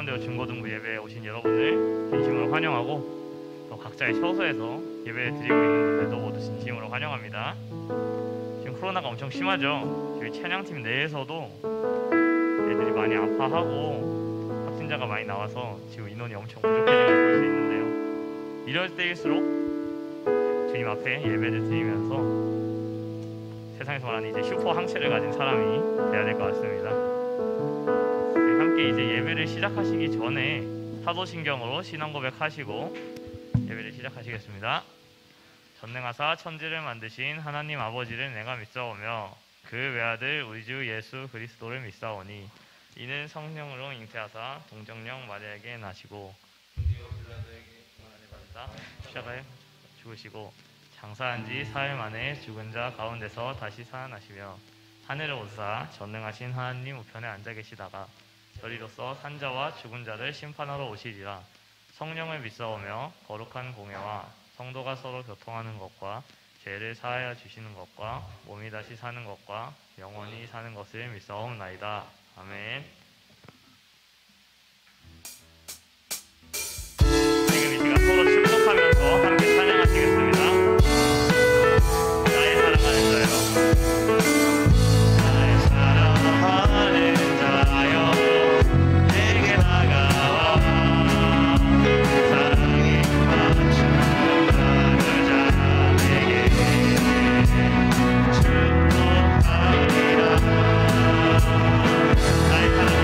가운데로 중고등부 예배에 오신 여러분을 진심으로 환영하고 또 각자의 처소에서 예배를 드리고 있는 분들도 모두 진심으로 환영합니다. 지금 코로나가 엄청 심하죠. 저희 찬양팀 내에서도 애들이 많이 아파하고 확진자가 많이 나와서 지금 인원이 엄청 부족해진 걸 볼 수 있는데요. 이럴 때일수록 주님 앞에 예배를 드리면서 세상에서 말하는 이제 슈퍼 항체를 가진 사람이 돼야 될 것 같습니다. 함께 이제 예배를 시작하시기 전에 사도신경으로 신앙 고백하시고 예배를 시작하시겠습니다. 전능하사 천지를 만드신 하나님 아버지를 내가 믿사오며 그 외아들 우리 주 예수 그리스도를 믿사오니 이는 성령으로 잉태하사 동정령 마리아에게 나시고 본디오 빌라도에게 고난을 받으사 십자가에 죽으시고 장사한 지 사흘 만에 죽은 자 가운데서 다시 살아나시며 하늘에 오르사 전능하신 하나님 우편에 앉아 계시다가 저리로서 산자와 죽은 자를 심판하러 오시리라. 성령을 믿사오며 거룩한 공예와 성도가 서로 교통하는 것과 죄를 사하여 주시는 것과 몸이 다시 사는 것과 영원히 사는 것을 믿사옵나이다. 아멘. 지금 이 시간 서로 축복하면서 함께 찬양하시겠습니다. 나의 사랑하는 자여, 나의 사랑하는 자여, 내게 다가와 사랑에 맞추는 자에게 축복하리라. 나의 사랑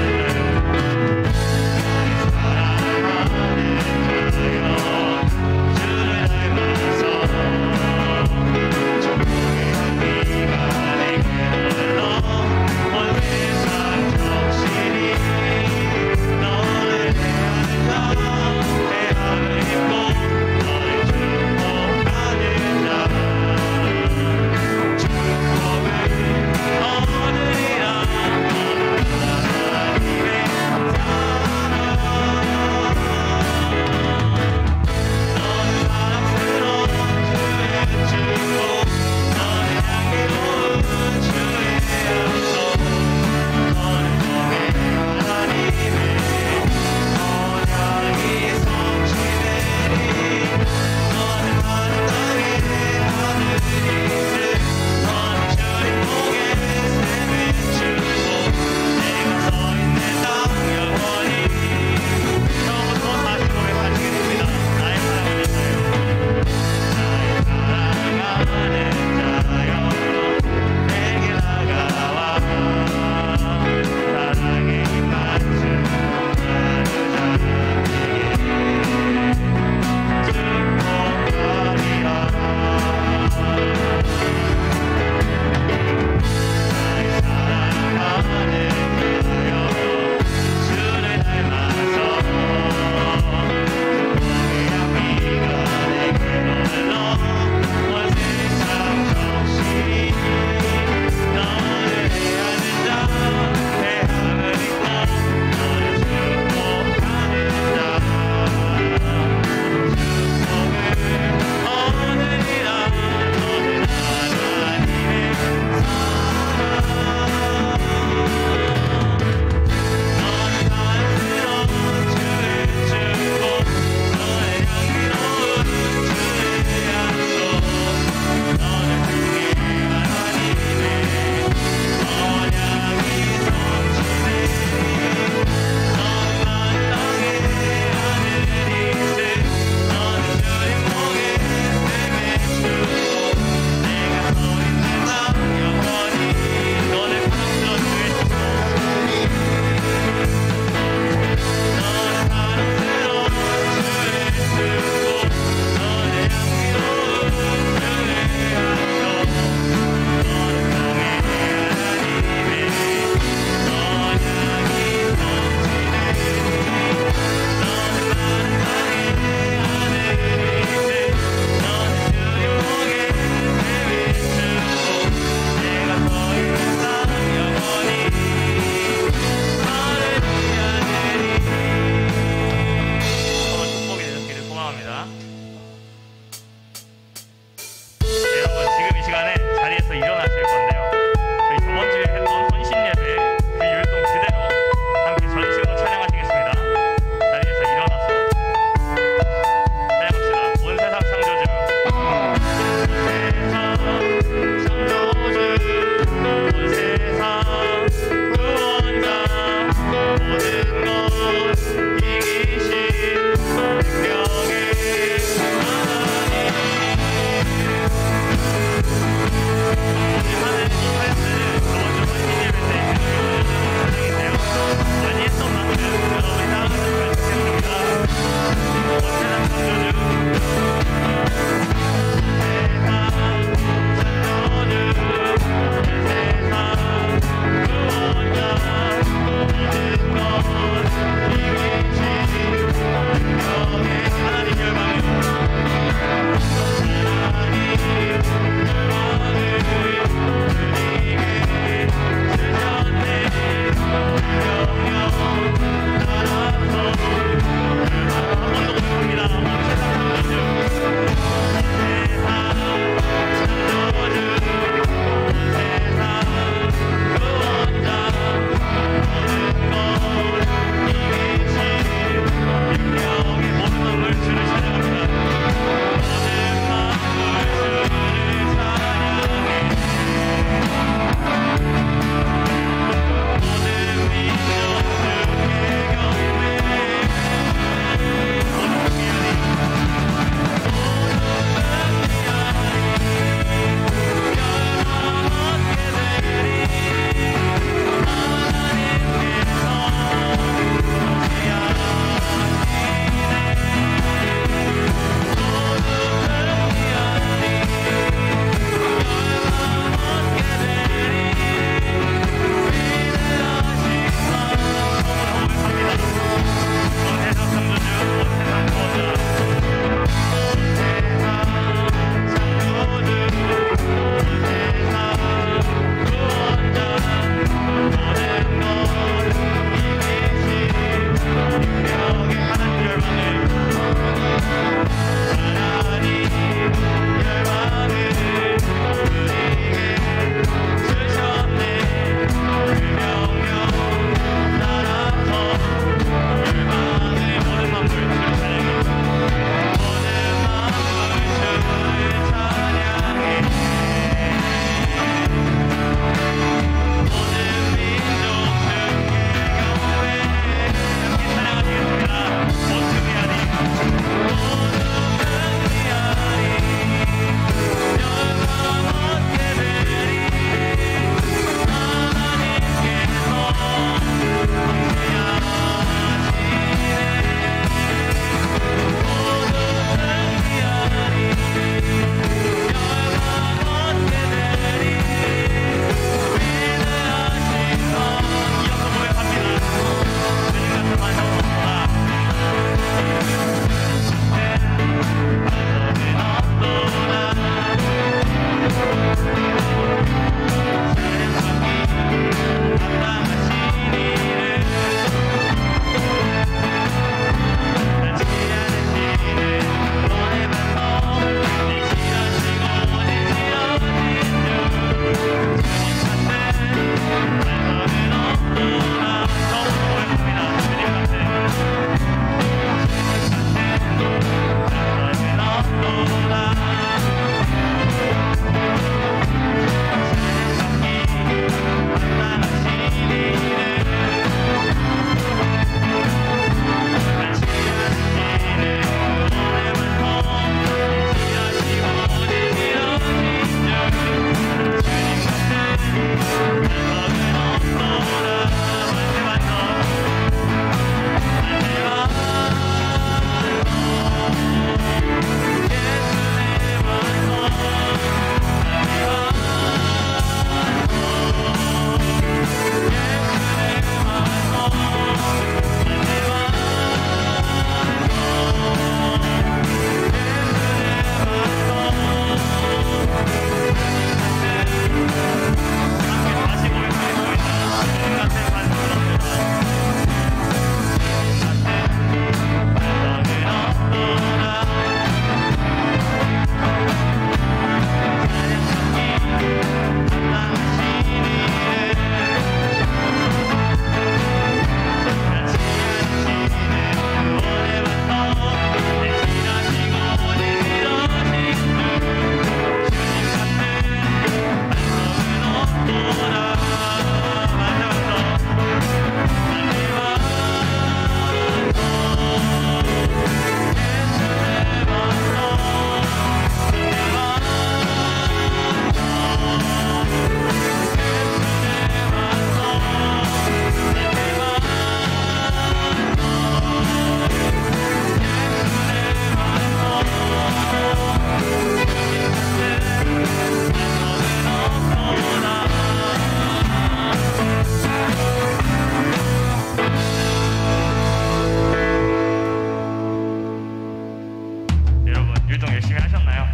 율동 열심히 하셨나요?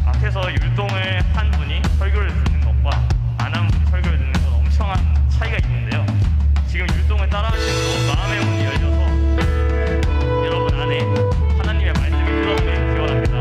앞에서 율동을 한 분이 설교를 듣는 것과 안 한 분이 설교를 듣는 건 엄청난 차이가 있는데요. 지금 율동을 따라하시고 마음의 문이 열려서 여러분 안에 하나님의 말씀이 흘러가길 기원합니다.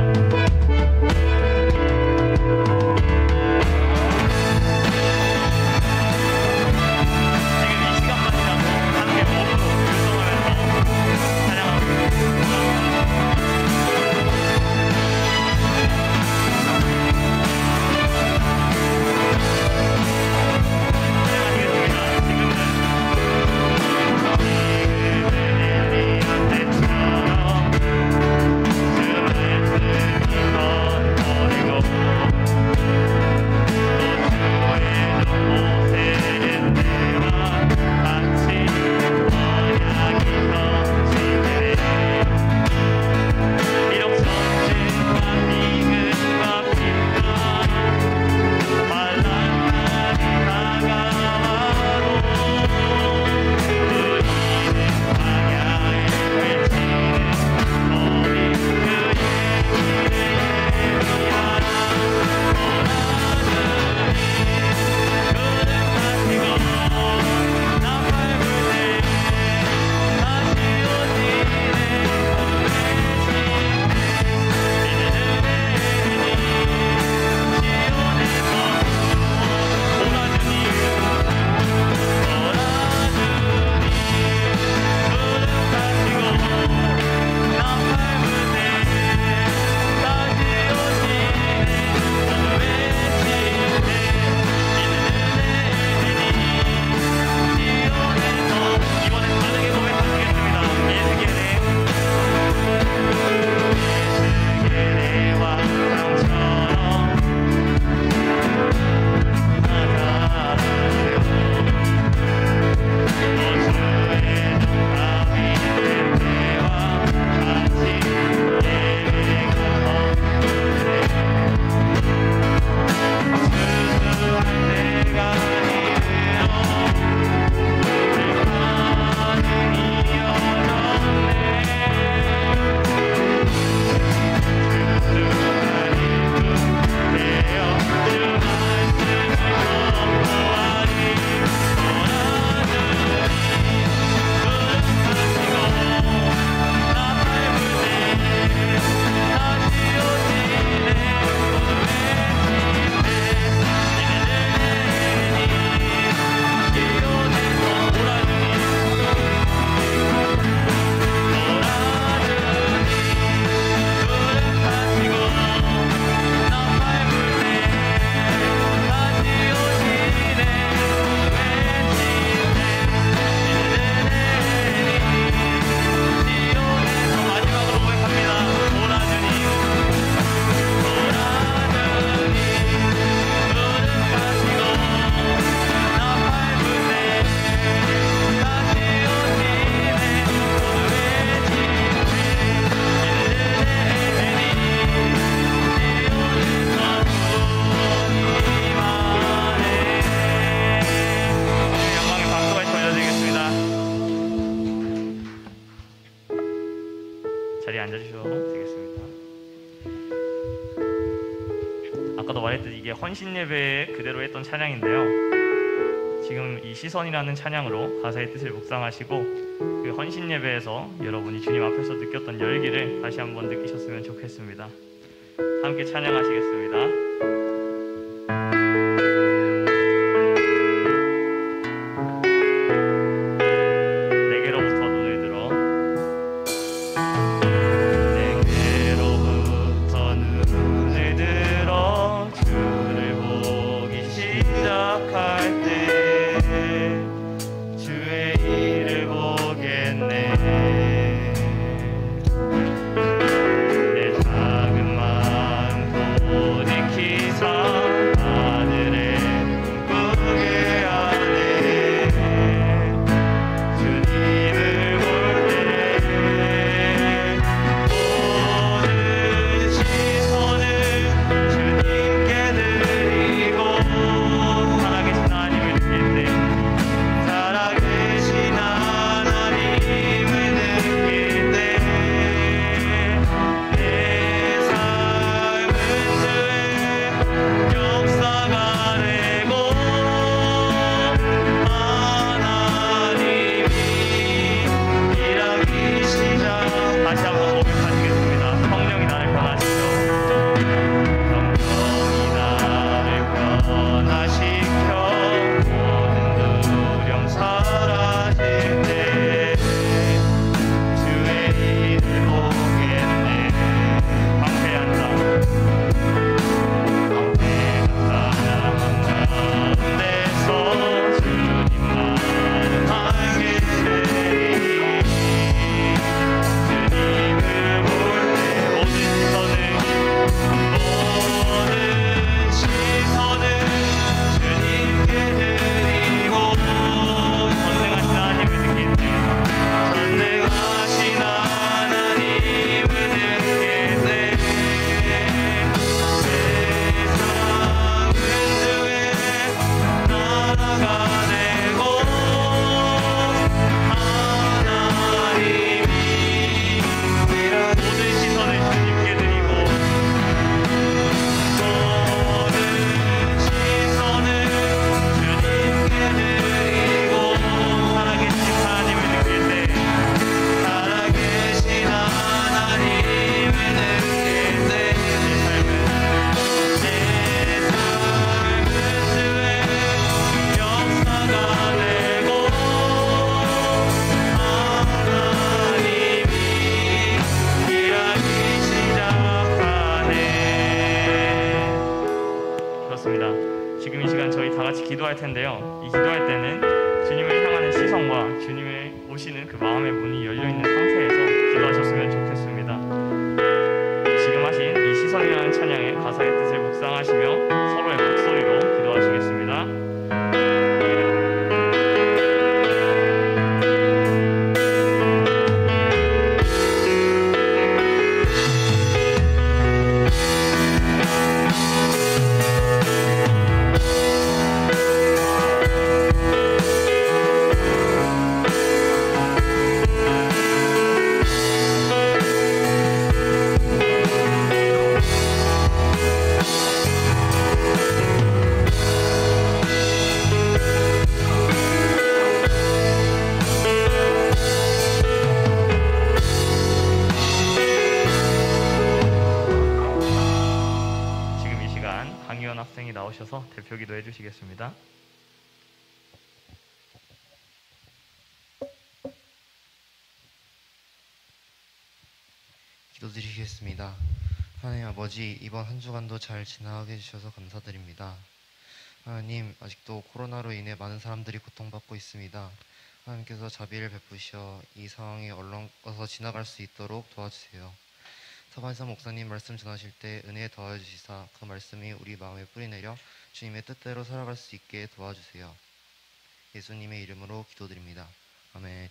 자리에 앉아주셔도 되겠습니다. 아까도 말했듯이 이게 헌신 예배에 그대로 했던 찬양인데요. 지금 이 시선이라는 찬양으로 가사의 뜻을 묵상하시고 그 헌신 예배에서 여러분이 주님 앞에서 느꼈던 열기를 다시 한번 느끼셨으면 좋겠습니다. 함께 찬양하시겠습니다. 내 작은 마음 돌이키 같이 기도할 텐데요. 이 기도할 때는 주님을 향하는 시선과 주님을 오시는 그 마음의 문이 열려 있는 상태에서 기도하셨으면 좋겠습니다. 지금 하신 이 시선이라는 찬양의 가사의 뜻을 묵상하시며 서로의 목소리로 기도하시겠습니다. 강희원 학생이 나오셔서 대표 기도해 주시겠습니다. 기도드리겠습니다. 하나님 아버지, 이번 한 주간도 잘 지나가게 해주셔서 감사드립니다. 하나님, 아직도 코로나로 인해 많은 사람들이 고통받고 있습니다. 하나님께서 자비를 베푸셔 이 상황이 얼른 어서 지나갈 수 있도록 도와주세요. 서반사 목사님 말씀 전하실 때 은혜 더하주시사 그 말씀이 우리 마음에 뿌리내려 주님의 뜻대로 살아갈 수 있게 도와주세요. 예수님의 이름으로 기도드립니다. 아멘.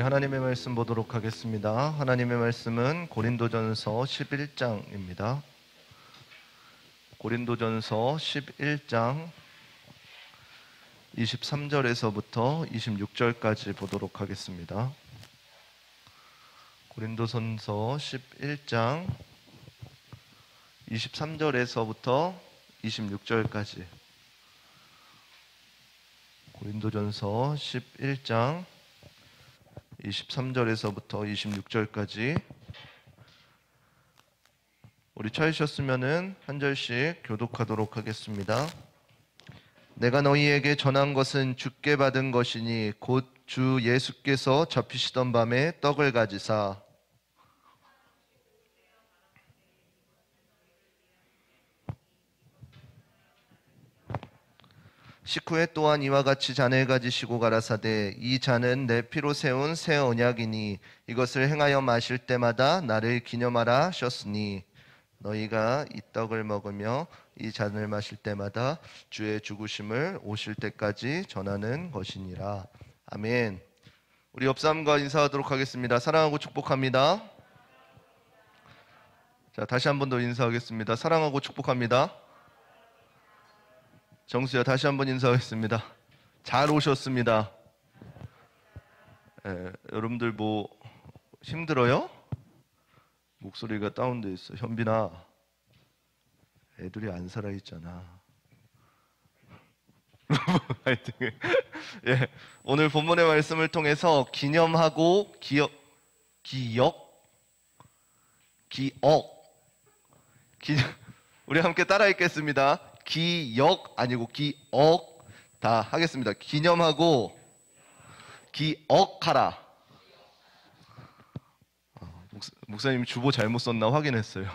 하나님의 말씀 보도록 하겠습니다. 하나님의 말씀은 고린도전서 11장입니다. 고린도전서 11장 23절에서부터 26절까지 보도록 하겠습니다. 고린도전서 11장 23절에서부터 26절까지 고린도전서 11장 23절에서부터 26절까지 우리 찾으셨으면은 한 절씩 교독하도록 하겠습니다. 내가 너희에게 전한 것은 주께 받은 것이니 곧 주 예수께서 잡히시던 밤에 떡을 가지사 식후에 또한 이와 같이 잔을 가지시고 가라사대 이 잔은 내 피로 세운 새 언약이니 이것을 행하여 마실 때마다 나를 기념하라 하셨으니 너희가 이 떡을 먹으며 이 잔을 마실 때마다 주의 죽으심을 오실 때까지 전하는 것이니라. 아멘. 우리 옆 사람과 인사하도록 하겠습니다. 사랑하고 축복합니다. 자, 다시 한 번 더 인사하겠습니다. 사랑하고 축복합니다. 정수야, 다시 한번 인사하겠습니다. 잘 오셨습니다. 여러분들 뭐 힘들어요? 목소리가 다운돼 있어. 현빈아, 애들이 안 살아있잖아. 하여튼 예, 오늘 본문의 말씀을 통해서 기념하고 기억 우리 함께 따라 읽겠습니다. 기역 아니고 기억 다 하겠습니다. 기념하고 기억하라. 목사님이 주보 잘못 썼나 확인했어요.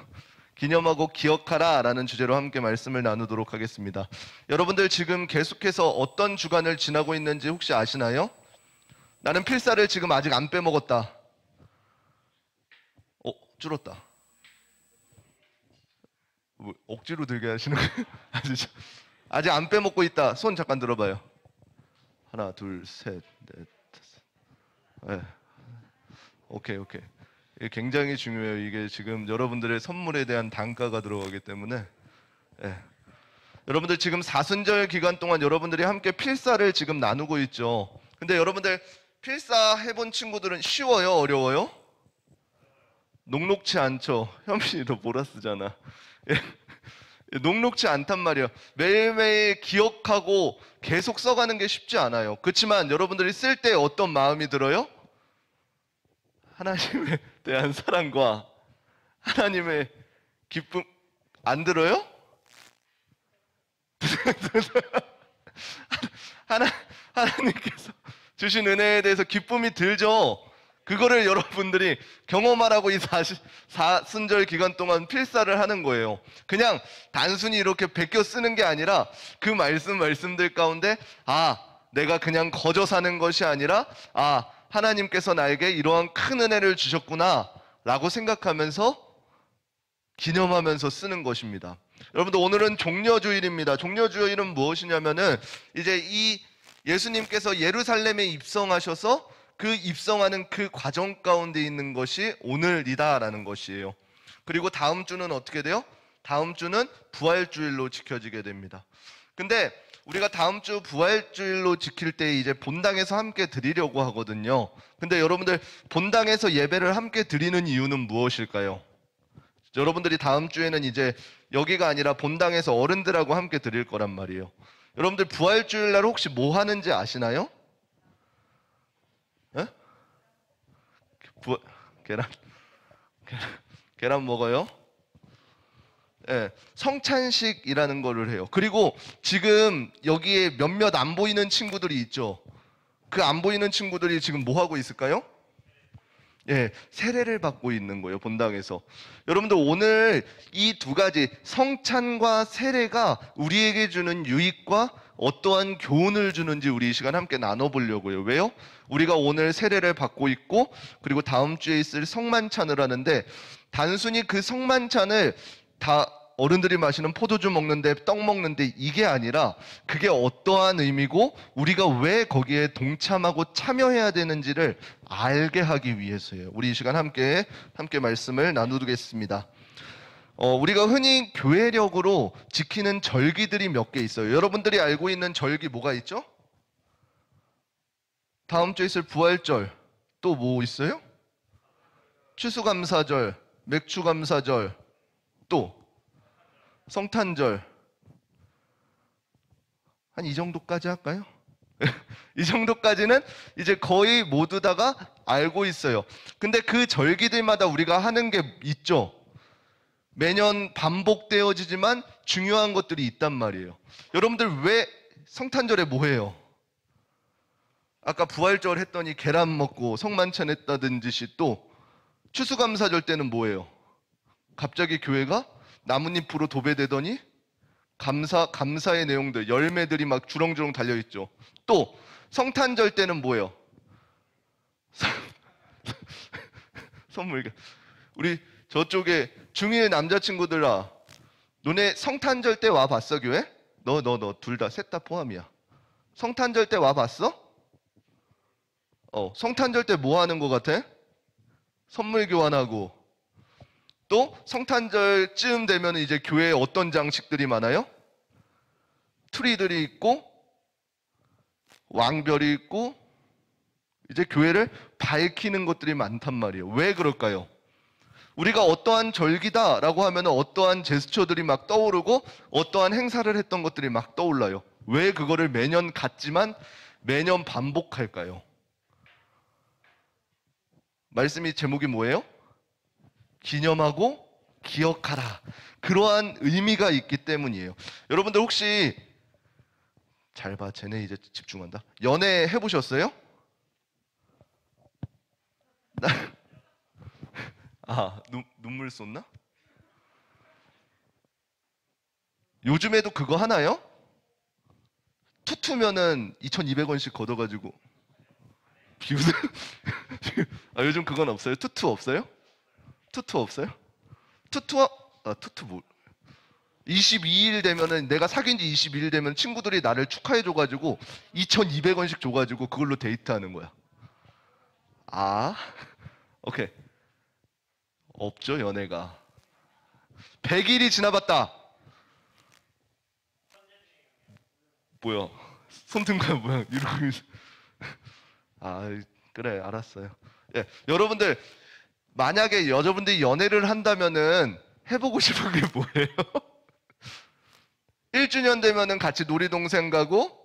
기념하고 기억하라 라는 주제로 함께 말씀을 나누도록 하겠습니다. 여러분들 지금 계속해서 어떤 주간을 지나고 있는지 혹시 아시나요? 나는 필사를 지금 아직 안 빼먹었다. 줄었다. 뭐, 억지로 들게 하시는 거예요? 아직 안 빼먹고 있다. 손 잠깐 들어봐요. 하나, 둘, 셋, 넷, 다섯. 네. 오케이. 이게 굉장히 중요해요. 이게 지금 여러분들의 선물에 대한 단가가 들어가기 때문에. 네. 여러분들 지금 사순절 기간 동안 여러분들이 함께 필사를 지금 나누고 있죠. 근데 여러분들 필사 해본 친구들은 쉬워요? 어려워요? 녹록치 않죠. 현빈이 너 뭐라 쓰잖아. 녹록치 않단 말이에요. 매일매일 기억하고 계속 써가는 게 쉽지 않아요. 그렇지만 여러분들이 쓸 때 어떤 마음이 들어요? 하나님에 대한 사랑과 하나님의 기쁨 안 들어요? 하나님께서 주신 은혜에 대해서 기쁨이 들죠. 그거를 여러분들이 경험하라고 이 4순절 기간 동안 필사를 하는 거예요. 그냥 단순히 이렇게 베껴 쓰는 게 아니라 그 말씀들 가운데 내가 그냥 거저 사는 것이 아니라 하나님께서 나에게 이러한 큰 은혜를 주셨구나 라고 생각하면서 기념하면서 쓰는 것입니다. 여러분들 오늘은 종려주일입니다. 종려주일은 무엇이냐면은 이제 이 예수님께서 예루살렘에 입성하셔서 그 입성하는 그 과정 가운데 있는 것이 오늘이다라는 것이에요. 그리고 다음 주는 어떻게 돼요? 다음 주는 부활주일로 지켜지게 됩니다. 근데 우리가 다음 주 부활주일로 지킬 때 이제 본당에서 함께 드리려고 하거든요. 근데 여러분들 본당에서 예배를 함께 드리는 이유는 무엇일까요? 여러분들이 다음 주에는 이제 여기가 아니라 본당에서 어른들하고 함께 드릴 거란 말이에요. 여러분들 부활주일 날 혹시 뭐 하는지 아시나요? 에? 계란 먹어요? 예, 성찬식이라는 거를 해요. 그리고 지금 여기에 몇몇 안 보이는 친구들이 있죠. 그 안 보이는 친구들이 지금 뭐 하고 있을까요? 예, 세례를 받고 있는 거예요, 본당에서. 여러분들 오늘 이 두 가지 성찬과 세례가 우리에게 주는 유익과 어떠한 교훈을 주는지 우리 이 시간 함께 나눠보려고요. 왜요? 우리가 오늘 세례를 받고 있고 그리고 다음 주에 있을 성만찬을 하는데 단순히 그 성만찬을 다 어른들이 마시는 포도주 먹는데 떡 먹는데 이게 아니라 그게 어떠한 의미고 우리가 왜 거기에 동참하고 참여해야 되는지를 알게 하기 위해서예요. 우리 이 시간 함께 말씀을 나누겠습니다. 우리가 흔히 교회력으로 지키는 절기들이 몇 개 있어요. 여러분들이 알고 있는 절기 뭐가 있죠? 다음 주에 있을 부활절, 또 뭐 있어요? 추수감사절, 맥추감사절, 또 성탄절. 한 이 정도까지 할까요? 이 정도까지는 이제 거의 모두 다가 알고 있어요. 근데 그 절기들마다 우리가 하는 게 있죠. 매년 반복되어지지만 중요한 것들이 있단 말이에요. 여러분들 왜 성탄절에 뭐 해요? 아까 부활절 했더니 계란 먹고 성만찬 했다는 듯이 또 추수감사절 때는 뭐예요? 갑자기 교회가 나뭇잎으로 도배되더니 감사의 내용들, 열매들이 막 주렁주렁 달려있죠. 또 성탄절 때는 뭐예요? 선물. 우리 저쪽에 중1 남자친구들아, 너네 성탄절 때 와봤어 교회? 너 둘 다 셋 다 포함이야. 성탄절 때 와봤어? 성탄절 때 뭐 하는 거 같아? 선물 교환하고. 또 성탄절쯤 되면 이제 교회에 어떤 장식들이 많아요? 트리들이 있고 왕별이 있고 이제 교회를 밝히는 것들이 많단 말이에요. 왜 그럴까요? 우리가 어떠한 절기다라고 하면 어떠한 제스처들이 막 떠오르고 어떠한 행사를 했던 것들이 막 떠올라요. 왜 그거를 매년 같지만 매년 반복할까요? 말씀이 제목이 뭐예요? 기념하고 기억하라. 그러한 의미가 있기 때문이에요. 여러분들 혹시 잘 봐, 쟤네 이제 집중한다. 연애 해보셨어요? 눈물 쏟나? 요즘에도 그거 하나요? 투투면은 2,200원씩 걷어가지고 비우세요? 요즘 그건 없어요? 투투 없어요? 투투 없어요? 투투 뭐 22일 되면은 내가 사귄 지 22일 되면 친구들이 나를 축하해줘가지고 2,200원씩 줘가지고 그걸로 데이트하는 거야. 오케이. 없죠, 연애가. 100일이 지나봤다. 뭐야? 손등과 모양 이러고 있어. 그래, 알았어요. 예, 여러분들 만약에 여자분들이 연애를 한다면은 해보고 싶은 게 뭐예요? 1주년 되면은 같이 놀이동산 가고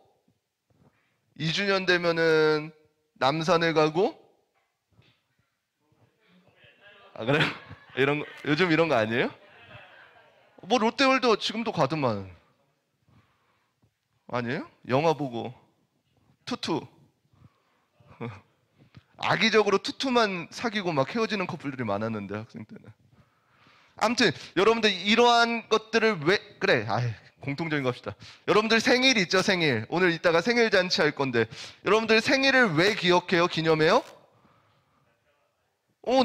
2주년 되면은 남산을 가고 그래요? 요즘 이런 거 아니에요? 뭐 롯데월드 지금도 가더만. 아니에요? 영화 보고 투투. 악의적으로 투투만 사귀고 막 헤어지는 커플들이 많았는데 학생 때는. 아무튼 여러분들 이러한 것들을 왜 그래? 공통적인 거 합시다. 여러분들 생일 있죠, 생일. 오늘 이따가 생일 잔치 할 건데 여러분들 생일을 왜 기억해요? 기념해요?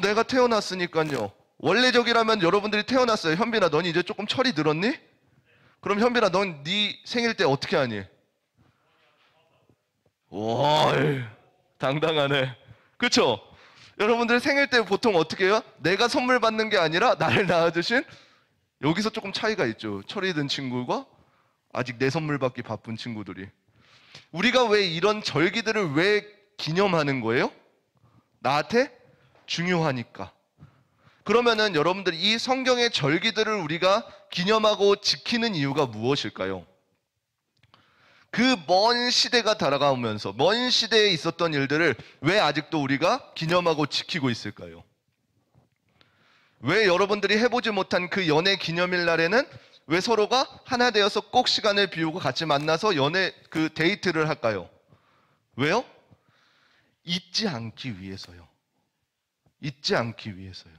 내가 태어났으니까요. 원래적이라면 여러분들이 태어났어요. 현빈아, 넌 이제 조금 철이 들었니? 그럼 현빈아, 넌 네 생일 때 어떻게 하니? 와, 당당하네. 그렇죠? 여러분들 생일 때 보통 어떻게 해요? 내가 선물 받는 게 아니라 나를 낳아주신, 여기서 조금 차이가 있죠. 철이 든 친구가 아직 내 선물 받기 바쁜 친구들이. 우리가 왜 이런 절기들을 왜 기념하는 거예요? 나한테 중요하니까. 그러면은 여러분들 이 성경의 절기들을 우리가 기념하고 지키는 이유가 무엇일까요? 그 먼 시대가 다가오면서 먼 시대에 있었던 일들을 왜 아직도 우리가 기념하고 지키고 있을까요? 왜 여러분들이 해보지 못한 그 연애 기념일 날에는 왜 서로가 하나 되어서 꼭 시간을 비우고 같이 만나서 연애 그 데이트를 할까요? 왜요? 잊지 않기 위해서요. 잊지 않기 위해서요.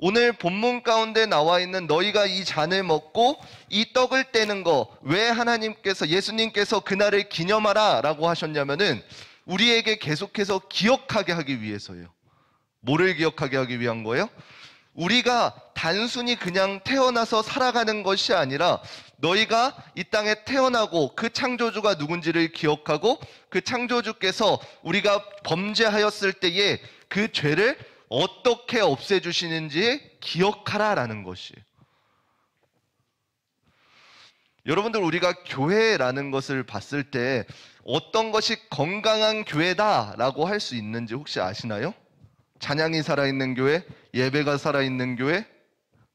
오늘 본문 가운데 나와 있는 너희가 이 잔을 먹고 이 떡을 떼는 거, 왜 하나님께서, 예수님께서 그날을 기념하라 라고 하셨냐면은 우리에게 계속해서 기억하게 하기 위해서예요. 뭐를 기억하게 하기 위한 거예요? 우리가 단순히 그냥 태어나서 살아가는 것이 아니라 너희가 이 땅에 태어나고 그 창조주가 누군지를 기억하고 그 창조주께서 우리가 범죄하였을 때에 그 죄를 어떻게 없애주시는지 기억하라라는 것이. 여러분들 우리가 교회라는 것을 봤을 때 어떤 것이 건강한 교회다라고 할 수 있는지 혹시 아시나요? 찬양이 살아있는 교회, 예배가 살아있는 교회,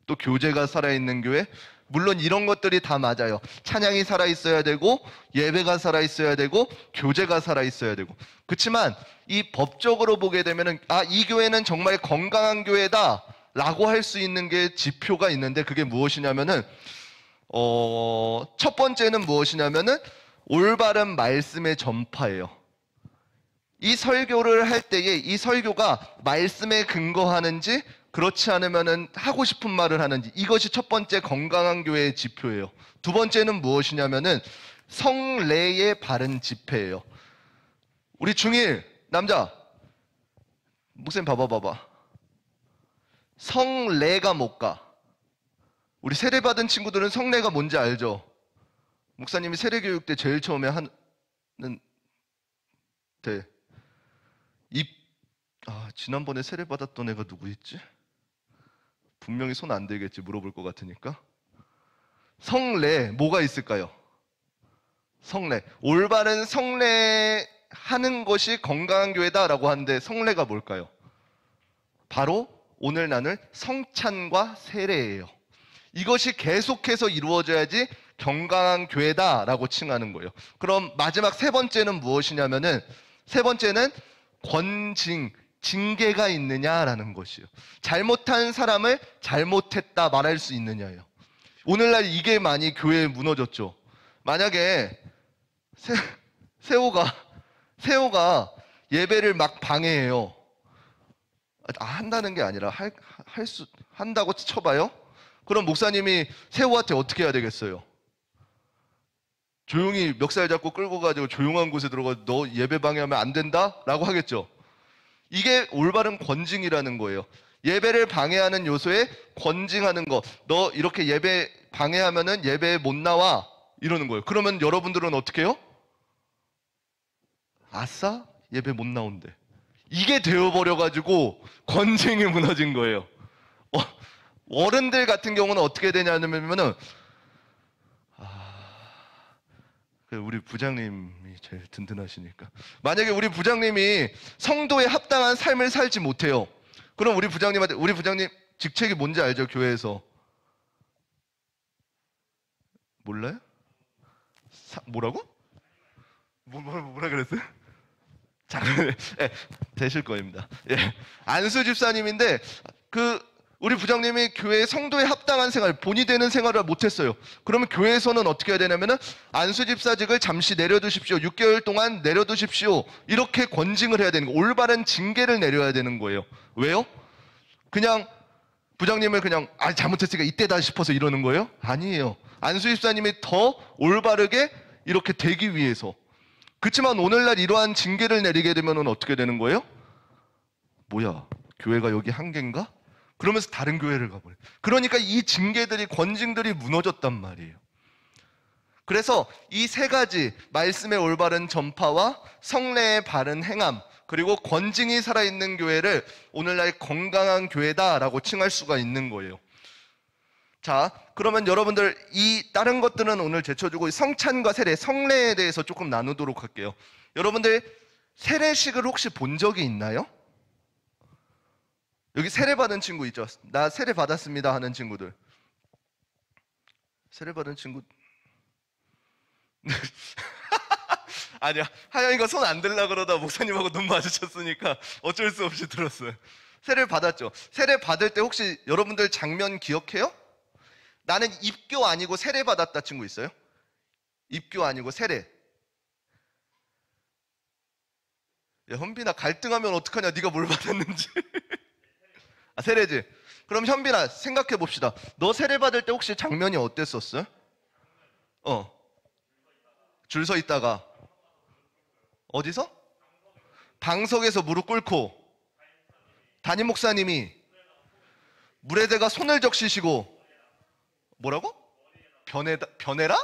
또 교제가 살아있는 교회. 물론 이런 것들이 다 맞아요. 찬양이 살아있어야 되고 예배가 살아있어야 되고 교제가 살아있어야 되고. 그렇지만 이 법적으로 보게 되면은 이 교회는 정말 건강한 교회다 라고 할 수 있는 게 지표가 있는데 그게 무엇이냐면은 첫 번째는 무엇이냐면은 올바른 말씀의 전파예요. 이 설교를 할 때에 이 설교가 말씀에 근거하는지 그렇지 않으면은 하고 싶은 말을 하는지, 이것이 첫 번째 건강한 교회의 지표예요. 두 번째는 무엇이냐면은 성례의 바른 집회예요. 우리 중1 남자 목사님 봐봐. 성례가 못 가. 우리 세례 받은 친구들은 성례가 뭔지 알죠? 목사님이 세례 교육 때 제일 처음에 하는 지난번에 세례 받았던 애가 누구였지? 분명히 손 안 들겠지, 물어볼 것 같으니까. 성례 뭐가 있을까요? 성례, 올바른 성례 하는 것이 건강한 교회다라고 하는데 성례가 뭘까요? 바로 오늘 나눌 성찬과 세례예요. 이것이 계속해서 이루어져야지 건강한 교회다라고 칭하는 거예요. 그럼 마지막 세 번째는 무엇이냐면은, 세 번째는 권징, 징계가 있느냐라는 것이요. 잘못한 사람을 잘못했다 말할 수 있느냐예요. 오늘날 이게 많이 교회에 무너졌죠. 만약에 세호가 예배를 막 방해해요. 한다는 게 아니라 한다고 쳐봐요. 그럼 목사님이 세호한테 어떻게 해야 되겠어요? 조용히 멱살 잡고 끌고 가지고 조용한 곳에 들어가 너 예배 방해하면 안 된다? 라고 하겠죠. 이게 올바른 권징이라는 거예요. 예배를 방해하는 요소에 권징하는 거. 너 이렇게 예배 방해하면은 예배에 못 나와. 이러는 거예요. 그러면 여러분들은 어떻게 해요? 아싸? 예배 못 나온대. 이게 되어버려가지고 권징이 무너진 거예요. 어른들 같은 경우는 어떻게 되냐면은 우리 부장님이 제일 든든하시니까, 만약에 우리 부장님이 성도에 합당한 삶을 살지 못해요. 그럼 우리 부장님 직책이 뭔지 알죠? 교회에서 몰라요? 뭐라고? 뭐라 그랬어요? 자, 되실 겁니다. 안수 집사님인데 우리 부장님이 교회 성도에 합당한 생활, 본이 되는 생활을 못했어요. 그러면 교회에서는 어떻게 해야 되냐면은 안수집사직을 잠시 내려두십시오. 6개월 동안 내려두십시오. 이렇게 권징을 해야 되는 거예요. 올바른 징계를 내려야 되는 거예요. 왜요? 그냥 부장님을 그냥 잘못했으니까 이때다 싶어서 이러는 거예요? 아니에요. 안수집사님이 더 올바르게 이렇게 되기 위해서. 그렇지만 오늘날 이러한 징계를 내리게 되면 어떻게 되는 거예요? 뭐야, 교회가 여기 한계인가? 그러면서 다른 교회를 가버려요. 그러니까 이 징계들이, 권징들이 무너졌단 말이에요. 그래서 이 세 가지, 말씀의 올바른 전파와 성례의 바른 행함, 그리고 권징이 살아있는 교회를 오늘날 건강한 교회다라고 칭할 수가 있는 거예요. 자, 그러면 여러분들 이 다른 것들은 오늘 제쳐주고 성찬과 세례, 성례에 대해서 조금 나누도록 할게요. 여러분들 세례식을 혹시 본 적이 있나요? 여기 세례 받은 친구 있죠? 나 세례 받았습니다 하는 친구들. 세례 받은 친구. 아니야, 하영이가 손 안 들라 그러다 목사님하고 눈 마주쳤으니까 어쩔 수 없이 들었어요. 세례 받았죠? 세례 받을 때 혹시 여러분들 장면 기억해요? 나는 입교 아니고 세례 받았다 친구 있어요? 입교 아니고 세례. 야, 현빈아, 갈등하면 어떡하냐? 네가 뭘 받았는지. 세례지. 그럼 현빈아, 생각해 봅시다. 너 세례 받을 때 혹시 장면이 어땠었어? 줄 서 있다가 어디서? 방석에서 무릎 꿇고 담임 목사님이 물에다가 손을 적시시고 뭐라고? 변해라?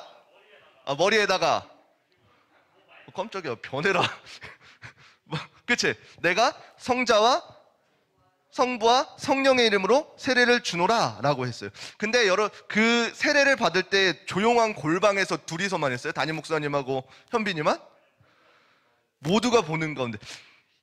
머리에다가 깜짝이야, 변해라. 그치? 내가 성자와 성부와 성령의 이름으로 세례를 주노라 라고 했어요. 근데 그 세례를 받을 때 조용한 골방에서 둘이서만 했어요? 담임 목사님하고 현빈이만? 모두가 보는 가운데.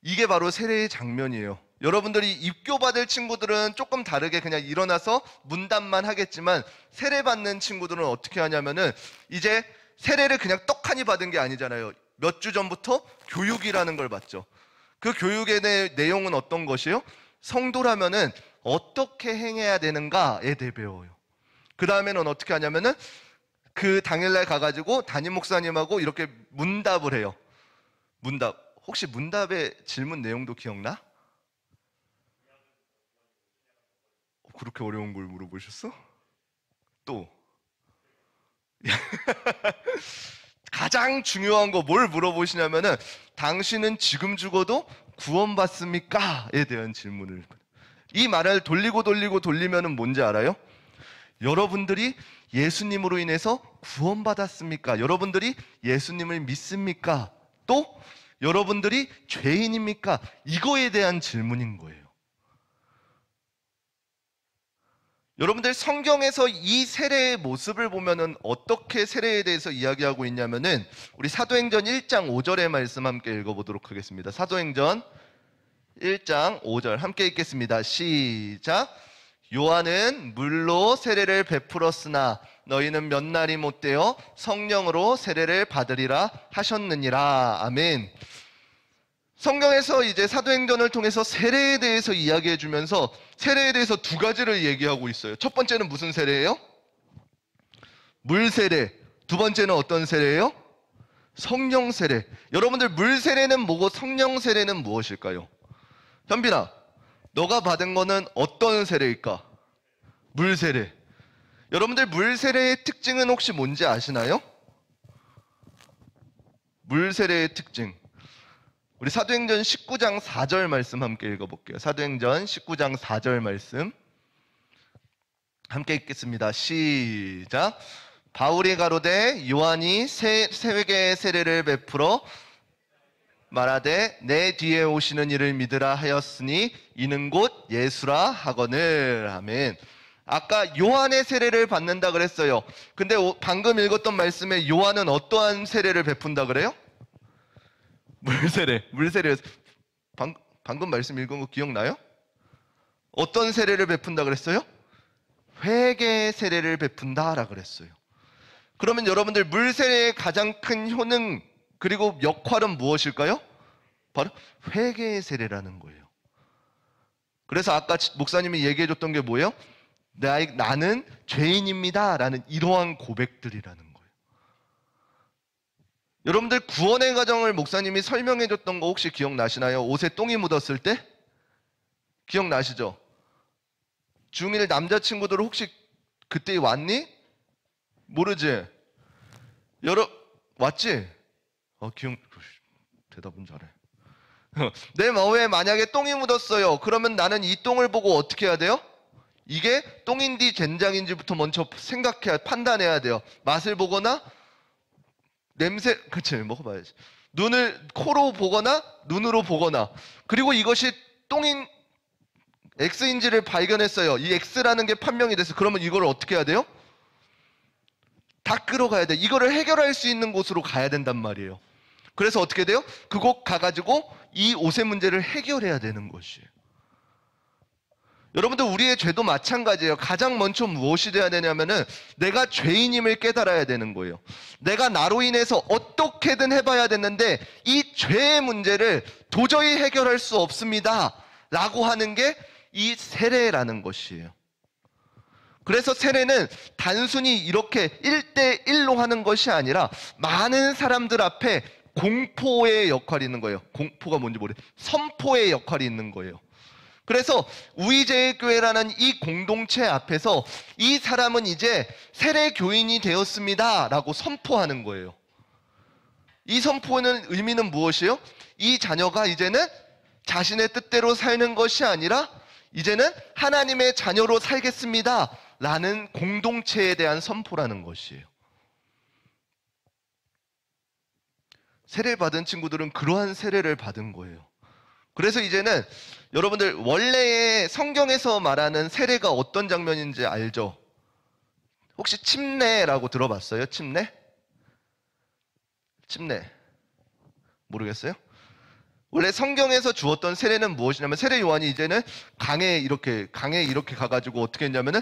이게 바로 세례의 장면이에요. 여러분들이 입교받을 친구들은 조금 다르게 그냥 일어나서 문답만 하겠지만, 세례 받는 친구들은 어떻게 하냐면은 이제 세례를 그냥 떡하니 받은 게 아니잖아요. 몇 주 전부터 교육이라는 걸 받죠. 그 교육의 내용은 어떤 것이에요? 성도라면은 어떻게 행해야 되는가에 대해 배워요. 그 다음에는 어떻게 하냐면은 그 당일날 가가지고 담임 목사님하고 이렇게 문답을 해요. 문답. 혹시 문답의 질문 내용도 기억나? 그렇게 어려운 걸 물어보셨어? 또 가장 중요한 거 뭘 물어보시냐면은 당신은 지금 죽어도 구원받습니까? 에 대한 질문을. 이 말을 돌리면은 뭔지 알아요? 여러분들이 예수님으로 인해서 구원받았습니까? 여러분들이 예수님을 믿습니까? 또 여러분들이 죄인입니까? 이거에 대한 질문인 거예요. 여러분들 성경에서 이 세례의 모습을 보면은 어떻게 세례에 대해서 이야기하고 있냐면은 우리 사도행전 1장 5절의 말씀 함께 읽어보도록 하겠습니다. 사도행전 1장 5절 함께 읽겠습니다. 시작. 요한은 물로 세례를 베풀었으나 너희는 몇 날이 못되어 성령으로 세례를 받으리라 하셨느니라. 아멘. 성경에서 이제 사도행전을 통해서 세례에 대해서 이야기해 주면서 세례에 대해서 두 가지를 얘기하고 있어요. 첫 번째는 무슨 세례예요? 물 세례. 두 번째는 어떤 세례예요? 성령 세례. 여러분들 물 세례는 뭐고 성령 세례는 무엇일까요? 현빈아, 너가 받은 거는 어떤 세례일까? 물 세례. 여러분들 물 세례의 특징은 혹시 뭔지 아시나요? 물 세례의 특징. 우리 사도행전 19장 4절 말씀 함께 읽어볼게요. 사도행전 19장 4절 말씀 함께 읽겠습니다. 시작. 바울이 가로되 요한이 세계의 세례를 베풀어 말하되 내 뒤에 오시는 이를 믿으라 하였으니 이는 곧 예수라 하거늘. 아멘. 아까 요한의 세례를 받는다 그랬어요. 근데 방금 읽었던 말씀에 요한은 어떠한 세례를 베푼다 그래요? 물세례. 방금 말씀 읽은 거 기억나요? 어떤 세례를 베푼다 그랬어요? 회개의 세례를 베푼다라 그랬어요. 그러면 여러분들 물세례의 가장 큰 효능 그리고 역할은 무엇일까요? 바로 회개의 세례라는 거예요. 그래서 아까 목사님이 얘기해줬던 게 뭐예요? 나는 죄인입니다 라는 이러한 고백들이라는 거예요. 여러분들 구원의 과정을 목사님이 설명해줬던 거 혹시 기억나시나요? 옷에 똥이 묻었을 때? 기억나시죠? 중1 남자친구들 혹시 그때 왔니? 모르지? 왔지? 대답은 잘해. 내 마음에 만약에 똥이 묻었어요. 그러면 나는 이 똥을 보고 어떻게 해야 돼요? 이게 똥인지 된장인지부터 먼저 판단해야 돼요. 맛을 보거나 냄새, 그치, 먹어봐야지. 코로 보거나 눈으로 보거나, 그리고 이것이 똥인 X인지를 발견했어요. 이 X라는 게 판명이 됐어요. 그러면 이걸 어떻게 해야 돼요? 다 끌어가야 돼. 이거를 해결할 수 있는 곳으로 가야 된단 말이에요. 그래서 어떻게 돼요? 그곳 가가지고 이 옷의 문제를 해결해야 되는 것이에요. 여러분들 우리의 죄도 마찬가지예요. 가장 먼저 무엇이 돼야 되냐면은 내가 죄인임을 깨달아야 되는 거예요. 내가 나로 인해서 어떻게든 해봐야 됐는데 이 죄의 문제를 도저히 해결할 수 없습니다 라고 하는 게 이 세례라는 것이에요. 그래서 세례는 단순히 이렇게 1대1로 하는 것이 아니라 많은 사람들 앞에 공포의 역할이 있는 거예요. 공포가 뭔지 모르겠어요. 선포의 역할이 있는 거예요. 그래서 우이제일교회라는 이 공동체 앞에서 이 사람은 이제 세례 교인이 되었습니다 라고 선포하는 거예요. 이 선포는 의미는 무엇이에요? 이 자녀가 이제는 자신의 뜻대로 사는 것이 아니라 이제는 하나님의 자녀로 살겠습니다 라는 공동체에 대한 선포라는 것이에요. 세례를 받은 친구들은 그러한 세례를 받은 거예요. 그래서 이제는 여러분들 원래의 성경에서 말하는 세례가 어떤 장면인지 알죠? 혹시 침례라고 들어봤어요? 침례? 모르겠어요? 원래 성경에서 주었던 세례는 무엇이냐면 세례 요한이 이제는 강에 이렇게 가가지고 어떻게 했냐면은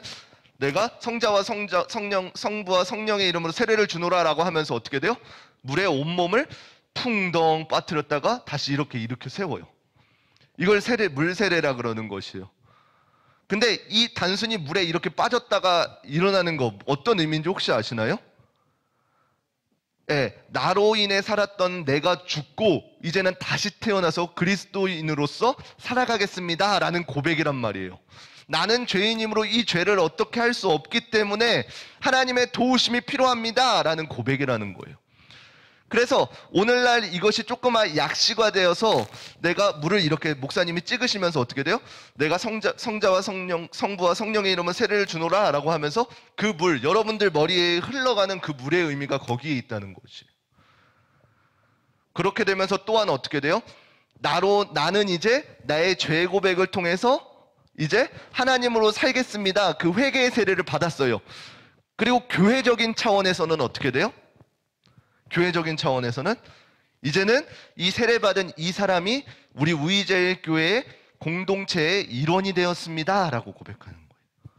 내가 성자와 성부와 성령의 이름으로 세례를 주노라라고 하면서 어떻게 돼요? 물에 온몸을 풍덩 빠뜨렸다가 다시 이렇게 세워요. 이걸 물 세례라 그러는 것이에요. 근데 이 단순히 물에 이렇게 빠졌다가 일어나는 거 어떤 의미인지 혹시 아시나요? 나로 인해 살았던 내가 죽고 이제는 다시 태어나서 그리스도인으로서 살아가겠습니다 라는 고백이란 말이에요. 나는 죄인이므로 이 죄를 어떻게 할 수 없기 때문에 하나님의 도우심이 필요합니다 라는 고백이라는 거예요. 그래서 오늘날 이것이 조그만 약시화되어서 내가 물을 이렇게 목사님이 찍으시면서 어떻게 돼요? 내가 성자와 성부와 성령의 이름으로 세례를 주노라 라고 하면서 그 물, 여러분들 머리에 흘러가는 그 물의 의미가 거기에 있다는 거지. 그렇게 되면서 또한 어떻게 돼요? 나는 이제 나의 죄 고백을 통해서 이제 하나님으로 살겠습니다. 그 회개의 세례를 받았어요. 그리고 교회적인 차원에서는 어떻게 돼요? 교회적인 차원에서는 이제는 이 세례받은 이 사람이 우리 우이제일교회의 공동체의 일원이 되었습니다 라고 고백하는 거예요.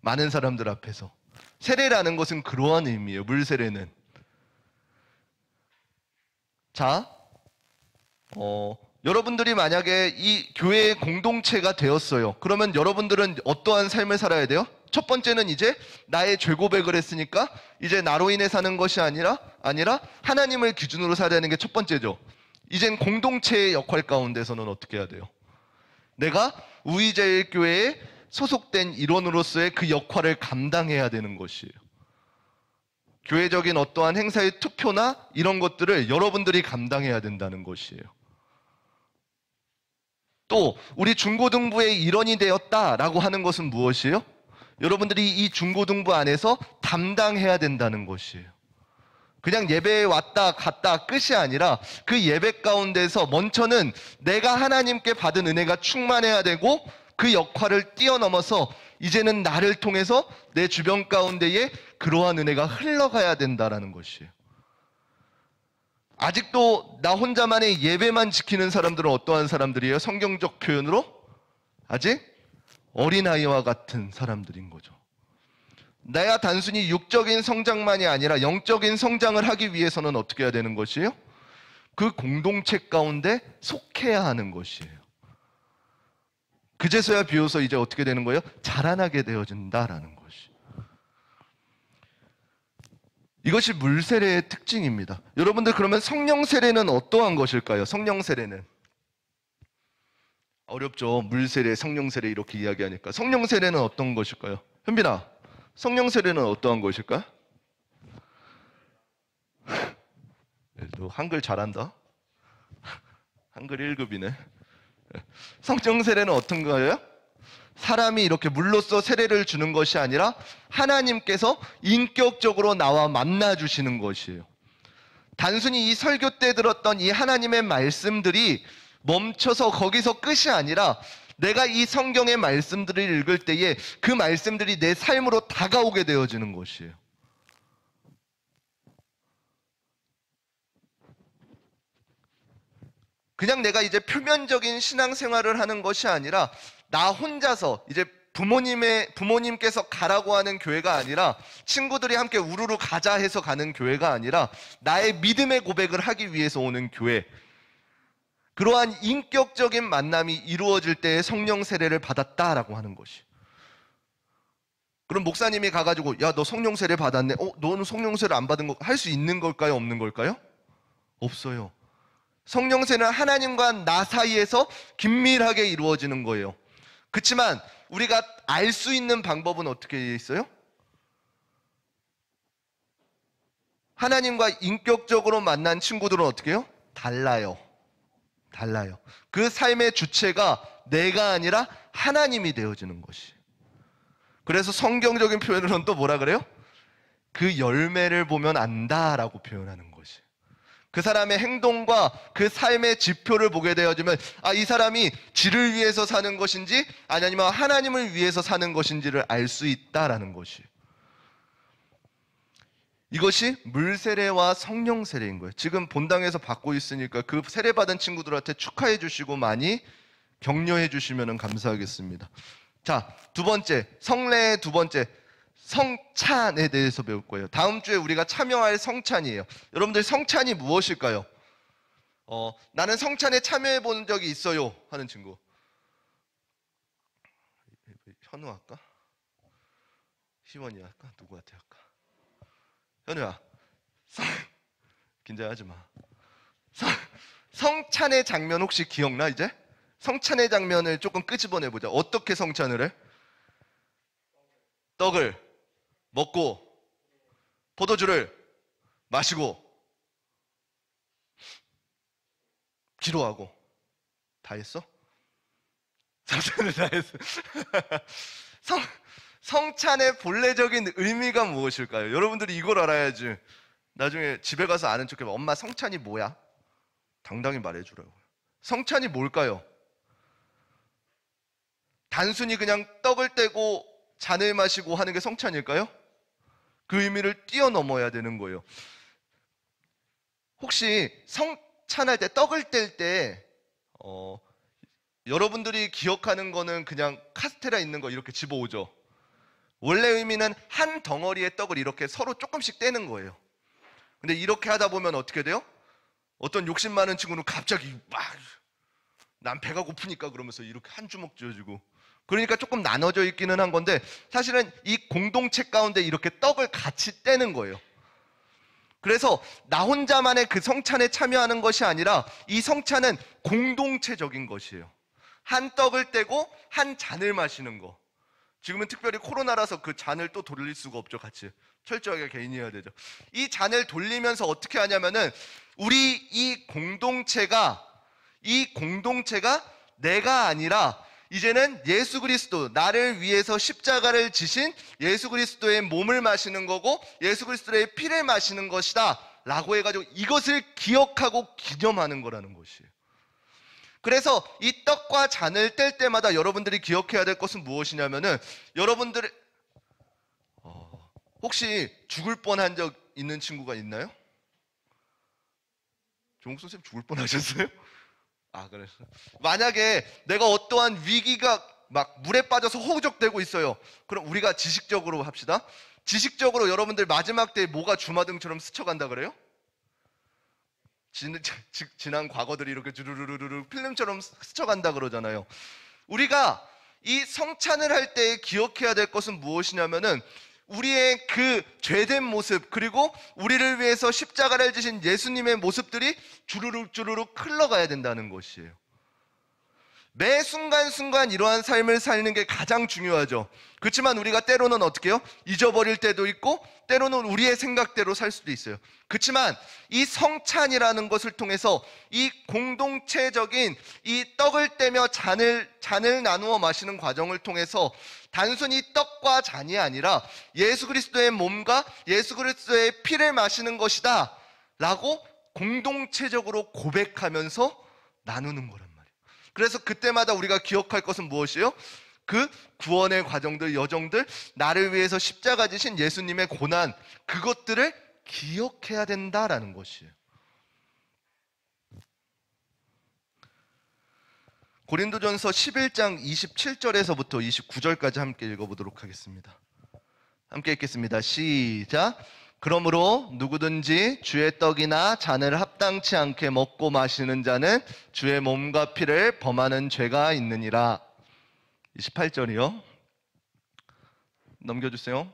많은 사람들 앞에서. 세례라는 것은 그러한 의미예요. 물세례는. 자, 여러분들이 만약에 이 교회의 공동체가 되었어요. 그러면 여러분들은 어떠한 삶을 살아야 돼요? 첫 번째는 이제 나의 죄 고백을 했으니까 이제 나로 인해 사는 것이 아니라 하나님을 기준으로 살아야 하는 게 첫 번째죠. 이젠 공동체의 역할 가운데서는 어떻게 해야 돼요? 내가 우이제일교회에 소속된 일원으로서의 그 역할을 감당해야 되는 것이에요. 교회적인 어떠한 행사의 투표나 이런 것들을 여러분들이 감당해야 된다는 것이에요. 또 우리 중고등부의 일원이 되었다라고 하는 것은 무엇이에요? 여러분들이 이 중고등부 안에서 담당해야 된다는 것이에요. 그냥 예배에 왔다 갔다 끝이 아니라 그 예배 가운데서 먼저는 내가 하나님께 받은 은혜가 충만해야 되고 그 역할을 뛰어넘어서 이제는 나를 통해서 내 주변 가운데에 그러한 은혜가 흘러가야 된다는 것이에요. 아직도 나 혼자만의 예배만 지키는 사람들은 어떠한 사람들이에요? 성경적 표현으로 아직 어린아이와 같은 사람들인 거죠. 내가 단순히 육적인 성장만이 아니라 영적인 성장을 하기 위해서는 어떻게 해야 되는 것이에요? 그 공동체 가운데 속해야 하는 것이에요. 그제서야 비로소 이제 어떻게 되는 거예요? 자라나게 되어진다라는 것이. 이것이 물 세례의 특징입니다. 여러분들 그러면 성령 세례는 어떠한 것일까요? 성령 세례는 어렵죠. 물 세례, 성령 세례 이렇게 이야기하니까. 성령 세례는 어떤 것일까요? 현빈아, 성령 세례는 어떠한 것일까? 너 한글 잘한다. 한글 1급이네. 성령 세례는 어떤 거예요? 사람이 이렇게 물로써 세례를 주는 것이 아니라 하나님께서 인격적으로 나와 만나 주시는 것이에요. 단순히 이 설교 때 들었던 이 하나님의 말씀들이 멈춰서 거기서 끝이 아니라 내가 이 성경의 말씀들을 읽을 때에 그 말씀들이 내 삶으로 다가오게 되어지는 것이에요. 그냥 내가 이제 표면적인 신앙생활을 하는 것이 아니라 나 혼자서 이제 부모님께서 가라고 하는 교회가 아니라 친구들이 함께 우르르 가자 해서 가는 교회가 아니라 나의 믿음의 고백을 하기 위해서 오는 교회. 그러한 인격적인 만남이 이루어질 때에 성령 세례를 받았다라고 하는 것이. 그럼 목사님이 가가지고 야, 너 성령 세례 받았네. 너는 성령 세례 안 받은 거 할 수 있는 걸까요? 없는 걸까요? 없어요. 성령 세례는 하나님과 나 사이에서 긴밀하게 이루어지는 거예요. 그렇지만 우리가 알 수 있는 방법은 어떻게 있어요? 하나님과 인격적으로 만난 친구들은 어떻게 해요? 달라요. 그 삶의 주체가 내가 아니라 하나님이 되어지는 것이. 그래서 성경적인 표현으로는 또 뭐라 그래요? 그 열매를 보면 안다라고 표현하는 것이. 그 사람의 행동과 그 삶의 지표를 보게 되어지면 이 사람이 지를 위해서 사는 것인지 아니면 하나님을 위해서 사는 것인지를 알 수 있다라는 것이. 이것이 물 세례와 성령 세례인 거예요. 지금 본당에서 받고 있으니까 그 세례 받은 친구들한테 축하해 주시고 많이 격려해 주시면 감사하겠습니다. 자, 두 번째, 성례의 두 번째, 성찬에 대해서 배울 거예요. 다음 주에 우리가 참여할 성찬이에요. 여러분들 성찬이 무엇일까요? 나는 성찬에 참여해 본 적이 있어요 하는 친구. 현우 할까? 희원이 할까? 누구한테 할까? 현우야, 긴장하지 마. 성찬의 장면 혹시 기억나 이제? 성찬의 장면을 조금 끄집어내보자. 어떻게 성찬을 해? 떡을 먹고 포도주를 마시고 기도하고 다 했어? 성찬을 다 했어. 성찬의 본래적인 의미가 무엇일까요? 여러분들이 이걸 알아야지 나중에 집에 가서 아는 척해봐. 엄마 성찬이 뭐야? 당당히 말해주라고요. 성찬이 뭘까요? 단순히 그냥 떡을 떼고 잔을 마시고 하는 게 성찬일까요? 그 의미를 뛰어넘어야 되는 거예요. 혹시 성찬할 때 떡을 뗄 때 여러분들이 기억하는 거는 그냥 카스테라 있는 거 이렇게 집어오죠. 원래 의미는 한 덩어리의 떡을 이렇게 서로 조금씩 떼는 거예요. 근데 이렇게 하다 보면 어떻게 돼요? 어떤 욕심 많은 친구는 갑자기 막 난 배가 고프니까 그러면서 이렇게 한 주먹 쥐어주고, 그러니까 조금 나눠져 있기는 한 건데 사실은 이 공동체 가운데 이렇게 떡을 같이 떼는 거예요. 그래서 나 혼자만의 그 성찬에 참여하는 것이 아니라 이 성찬은 공동체적인 것이에요. 한 떡을 떼고 한 잔을 마시는 거. 지금은 특별히 코로나라서 그 잔을 또 돌릴 수가 없죠. 같이 철저하게 개인이 해야 되죠. 이 잔을 돌리면서 어떻게 하냐면은 우리 이 공동체가 내가 아니라 이제는 예수 그리스도, 나를 위해서 십자가를 지신 예수 그리스도의 몸을 마시는 거고 예수 그리스도의 피를 마시는 것이다 라고 해가지고 이것을 기억하고 기념하는 거라는 것이에요. 그래서 이 떡과 잔을 뗄 때마다 여러분들이 기억해야 될 것은 무엇이냐면은, 여러분들 혹시 죽을 뻔한 적 있는 친구가 있나요? 종국 선생님 죽을 뻔하셨어요? 그래서 만약에 내가 어떠한 위기가 막 물에 빠져서 허우적대고 있어요. 그럼 우리가 지식적으로 합시다. 지식적으로 여러분들 마지막 때에 뭐가 주마등처럼 스쳐간다 그래요? 지난 과거들이 이렇게 주르르르르 필름처럼 스쳐간다 그러잖아요. 우리가 이 성찬을 할 때 기억해야 될 것은 무엇이냐면은 우리의 그 죄된 모습, 그리고 우리를 위해서 십자가를 지신 예수님의 모습들이 주르륵 흘러가야 된다는 것이에요. 매 순간순간 이러한 삶을 사는 게 가장 중요하죠. 그렇지만 우리가 때로는 어떻게 해요? 잊어버릴 때도 있고 때로는 우리의 생각대로 살 수도 있어요. 그렇지만 이 성찬이라는 것을 통해서 이 공동체적인 이 떡을 떼며 잔을 나누어 마시는 과정을 통해서 단순히 떡과 잔이 아니라 예수 그리스도의 몸과 예수 그리스도의 피를 마시는 것이다 라고 공동체적으로 고백하면서 나누는 거란 말이에요. 그래서 그때마다 우리가 기억할 것은 무엇이에요? 그 구원의 과정들, 여정들, 나를 위해서 십자가 지신 예수님의 고난, 그것들을 기억해야 된다라는 것이에요. 고린도전서 11장 27절에서부터 29절까지 함께 읽어보도록 하겠습니다. 함께 읽겠습니다. 시작. 그러므로 누구든지 주의 떡이나 잔을 합당치 않게 먹고 마시는 자는 주의 몸과 피를 범하는 죄가 있느니라. 28절이요. 넘겨주세요.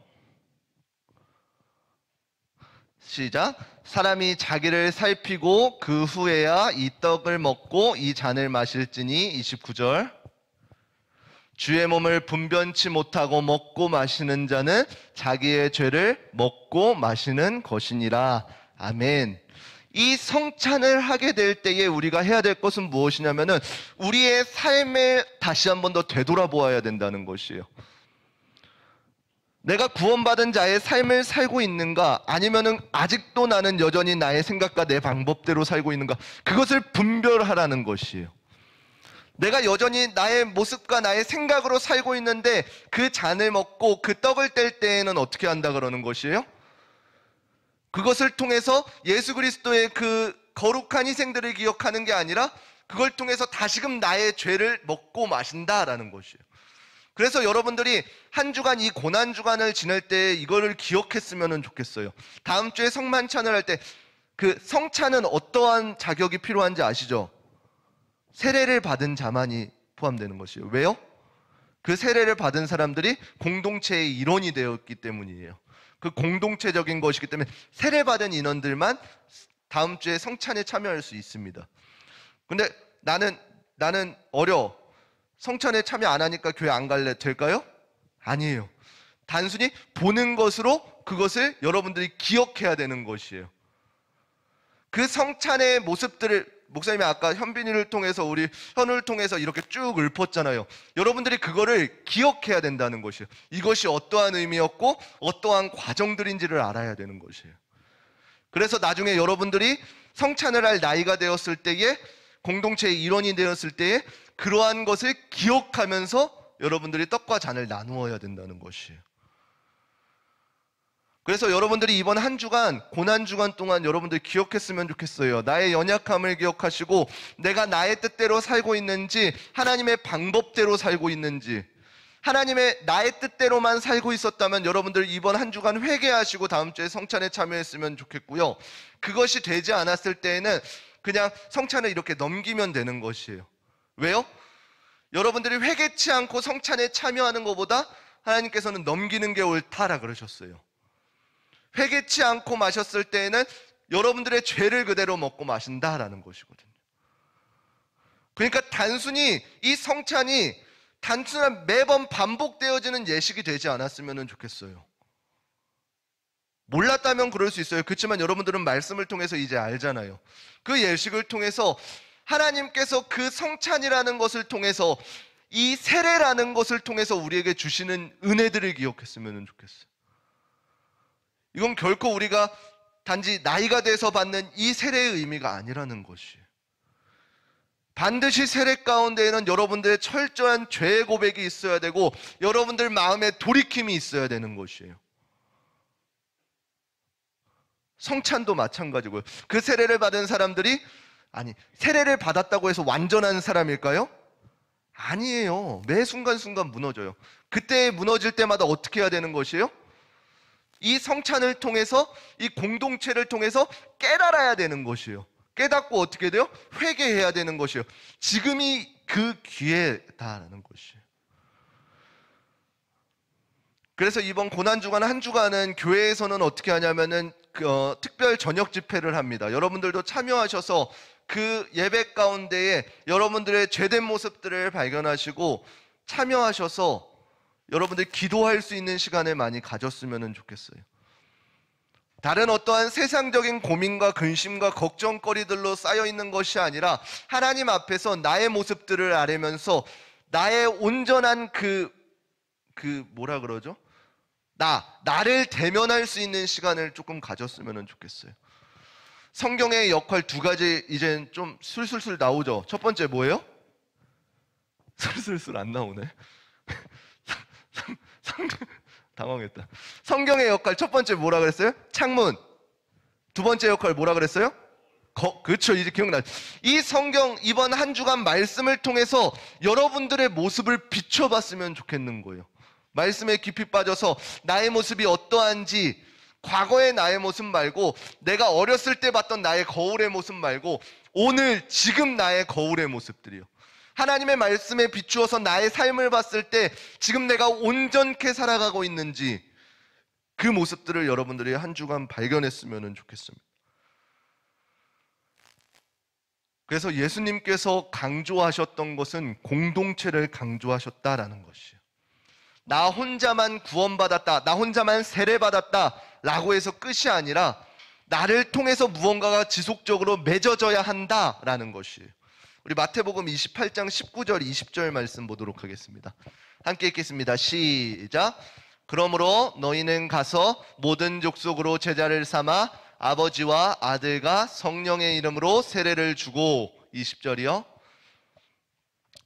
시작. 사람이 자기를 살피고 그 후에야 이 떡을 먹고 이 잔을 마실지니. 29절. 주의 몸을 분변치 못하고 먹고 마시는 자는 자기의 죄를 먹고 마시는 것이니라. 아멘. 이 성찬을 하게 될 때에 우리가 해야 될 것은 무엇이냐면은 우리의 삶을 다시 한 번 더 되돌아보아야 된다는 것이에요. 내가 구원받은 자의 삶을 살고 있는가, 아니면은 아직도 나는 여전히 나의 생각과 내 방법대로 살고 있는가, 그것을 분별하라는 것이에요. 내가 여전히 나의 모습과 나의 생각으로 살고 있는데 그 잔을 먹고 그 떡을 뗄 때에는 어떻게 한다 그러는 것이에요? 그것을 통해서 예수 그리스도의 그 거룩한 희생들을 기억하는 게 아니라 그걸 통해서 다시금 나의 죄를 먹고 마신다라는 것이에요. 그래서 여러분들이 한 주간 이 고난 주간을 지낼 때 이거를 기억했으면 좋겠어요. 다음 주에 성만찬을 할 때 그 성찬은 어떠한 자격이 필요한지 아시죠? 세례를 받은 자만이 포함되는 것이에요. 왜요? 그 세례를 받은 사람들이 공동체의 일원이 되었기 때문이에요. 그 공동체적인 것이기 때문에 세례받은 인원들만 다음 주에 성찬에 참여할 수 있습니다. 근데 나는 어려. 성찬에 참여 안 하니까 교회 안 갈래. 될까요? 아니에요. 단순히 보는 것으로 그것을 여러분들이 기억해야 되는 것이에요. 그 성찬의 모습들을 목사님이 아까 현빈이를 통해서 우리 현우를 통해서 이렇게 쭉 읊었잖아요. 여러분들이 그거를 기억해야 된다는 것이에요. 이것이 어떠한 의미였고 어떠한 과정들인지를 알아야 되는 것이에요. 그래서 나중에 여러분들이 성찬을 할 나이가 되었을 때에 공동체의 일원이 되었을 때에 그러한 것을 기억하면서 여러분들이 떡과 잔을 나누어야 된다는 것이에요. 그래서 여러분들이 이번 한 주간, 고난 주간 동안 여러분들이 기억했으면 좋겠어요. 나의 연약함을 기억하시고 내가 나의 뜻대로 살고 있는지 하나님의 방법대로 살고 있는지, 하나님의 나의 뜻대로만 살고 있었다면 여러분들 이번 한 주간 회개하시고 다음 주에 성찬에 참여했으면 좋겠고요. 그것이 되지 않았을 때에는 그냥 성찬을 이렇게 넘기면 되는 것이에요. 왜요? 여러분들이 회개치 않고 성찬에 참여하는 것보다 하나님께서는 넘기는 게 옳다라 그러셨어요. 회개치 않고 마셨을 때에는 여러분들의 죄를 그대로 먹고 마신다라는 것이거든요. 그러니까 단순히 이 성찬이 단순한 매번 반복되어지는 예식이 되지 않았으면 좋겠어요. 몰랐다면 그럴 수 있어요. 그렇지만 여러분들은 말씀을 통해서 이제 알잖아요. 그 예식을 통해서 하나님께서 그 성찬이라는 것을 통해서 이 세례라는 것을 통해서 우리에게 주시는 은혜들을 기억했으면 좋겠어요. 이건 결코 우리가 단지 나이가 돼서 받는 이 세례의 의미가 아니라는 것이에요. 반드시 세례 가운데에는 여러분들의 철저한 죄 고백이 있어야 되고 여러분들 마음에 돌이킴이 있어야 되는 것이에요. 성찬도 마찬가지고요. 그 세례를 받은 사람들이 세례를 받았다고 해서 완전한 사람일까요? 아니에요. 매 순간순간 무너져요. 그때 무너질 때마다 어떻게 해야 되는 것이에요? 이 성찬을 통해서 이 공동체를 통해서 깨달아야 되는 것이에요. 깨닫고 어떻게 돼요? 회개해야 되는 것이에요. 지금이 그 기회다라는 것이에요. 그래서 이번 고난주간 한 주간은 교회에서는 어떻게 하냐면은 특별 저녁 집회를 합니다. 여러분들도 참여하셔서 그 예배 가운데에 여러분들의 죄된 모습들을 발견하시고 참여하셔서 여러분들 기도할 수 있는 시간을 많이 가졌으면 좋겠어요. 다른 어떠한 세상적인 고민과 근심과 걱정거리들로 쌓여있는 것이 아니라 하나님 앞에서 나의 모습들을 아뢰면서 나의 온전한 뭐라 그러죠? 나를 대면할 수 있는 시간을 조금 가졌으면 좋겠어요. 성경의 역할 두 가지 이젠 좀 술술술 나오죠. 첫 번째 뭐예요? 술술술 안 나오네. 당황했다. 성경의 역할 첫 번째 뭐라 그랬어요? 창문. 두 번째 역할 뭐라 그랬어요? 그렇죠. 이제 기억나. 이 성경 이번 한 주간 말씀을 통해서 여러분들의 모습을 비춰봤으면 좋겠는 거예요. 말씀에 깊이 빠져서 나의 모습이 어떠한지, 과거의 나의 모습 말고 내가 어렸을 때 봤던 나의 거울의 모습 말고 오늘 지금 나의 거울의 모습들이요. 하나님의 말씀에 비추어서 나의 삶을 봤을 때 지금 내가 온전케 살아가고 있는지 그 모습들을 여러분들이 한 주간 발견했으면 좋겠습니다. 그래서 예수님께서 강조하셨던 것은 공동체를 강조하셨다라는 것이에요. 나 혼자만 구원받았다, 나 혼자만 세례받았다 라고 해서 끝이 아니라 나를 통해서 무언가가 지속적으로 맺어져야 한다라는 것이에요. 우리 마태복음 28장 19절 20절 말씀 보도록 하겠습니다. 함께 읽겠습니다. 시작. 그러므로 너희는 가서 모든 족속으로 제자를 삼아 아버지와 아들과 성령의 이름으로 세례를 주고 20절이요.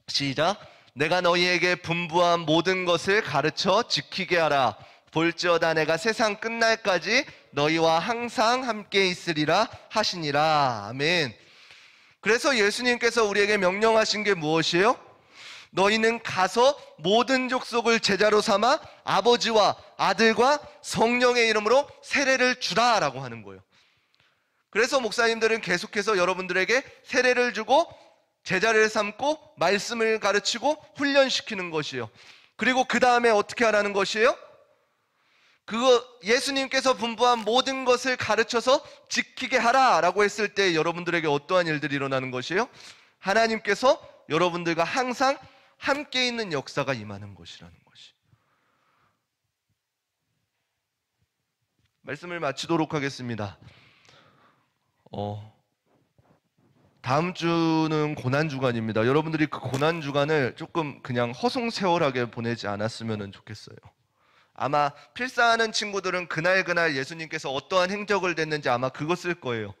시작. 내가 너희에게 분부한 모든 것을 가르쳐 지키게 하라. 볼지어다 내가 세상 끝날까지 너희와 항상 함께 있으리라 하시니라. 아멘. 그래서 예수님께서 우리에게 명령하신 게 무엇이에요? 너희는 가서 모든 족속을 제자로 삼아 아버지와 아들과 성령의 이름으로 세례를 주라라고 하는 거예요. 그래서 목사님들은 계속해서 여러분들에게 세례를 주고 제자를 삼고 말씀을 가르치고 훈련시키는 것이에요. 그리고 그 다음에 어떻게 하라는 것이에요? 예수님께서 분부한 모든 것을 가르쳐서 지키게 하라라고 했을 때 여러분들에게 어떠한 일들이 일어나는 것이에요? 하나님께서 여러분들과 항상 함께 있는 역사가 임하는 것이라는 것이. 말씀을 마치도록 하겠습니다. 다음 주는 고난주간입니다. 여러분들이 그 고난주간을 조금 그냥 허송세월하게 보내지 않았으면 좋겠어요. 아마 필사하는 친구들은 그날 예수님께서 어떠한 행적을 냈는지 아마 그거 쓸 거예요.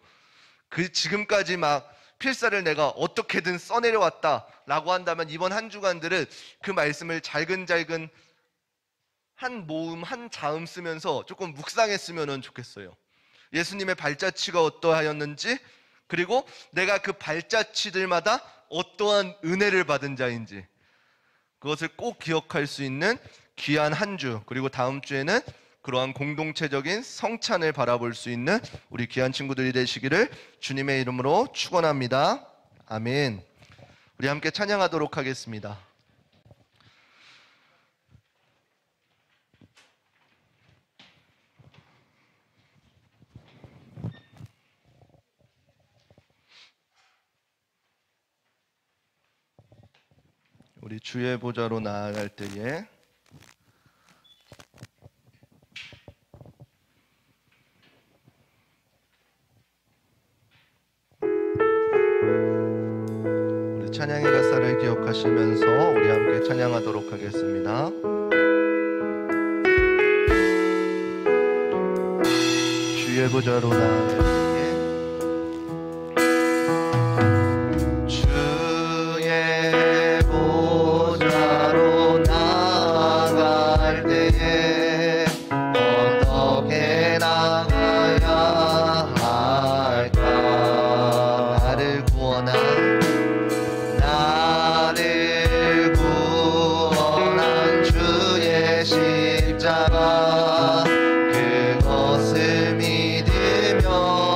지금까지 막 필사를 내가 어떻게든 써내려왔다 라고 한다면 이번 한 주간들은 그 말씀을 잘근잘근 한 모음 한 자음 쓰면서 조금 묵상했으면 좋겠어요. 예수님의 발자취가 어떠하였는지, 그리고 내가 그 발자취들마다 어떠한 은혜를 받은 자인지 그것을 꼭 기억할 수 있는 귀한 한 주, 그리고 다음 주에는 그러한 공동체적인 성찬을 바라볼 수 있는 우리 귀한 친구들이 되시기를 주님의 이름으로 축원합니다. 아멘. 우리 함께 찬양하도록 하겠습니다. 우리 주의 보좌로 나아갈 때에 우리 찬양의 가사를 기억하시면서 우리 함께 찬양하도록 하겠습니다. 주의 보좌로 나아갈 때에 십자가 그것을 믿으며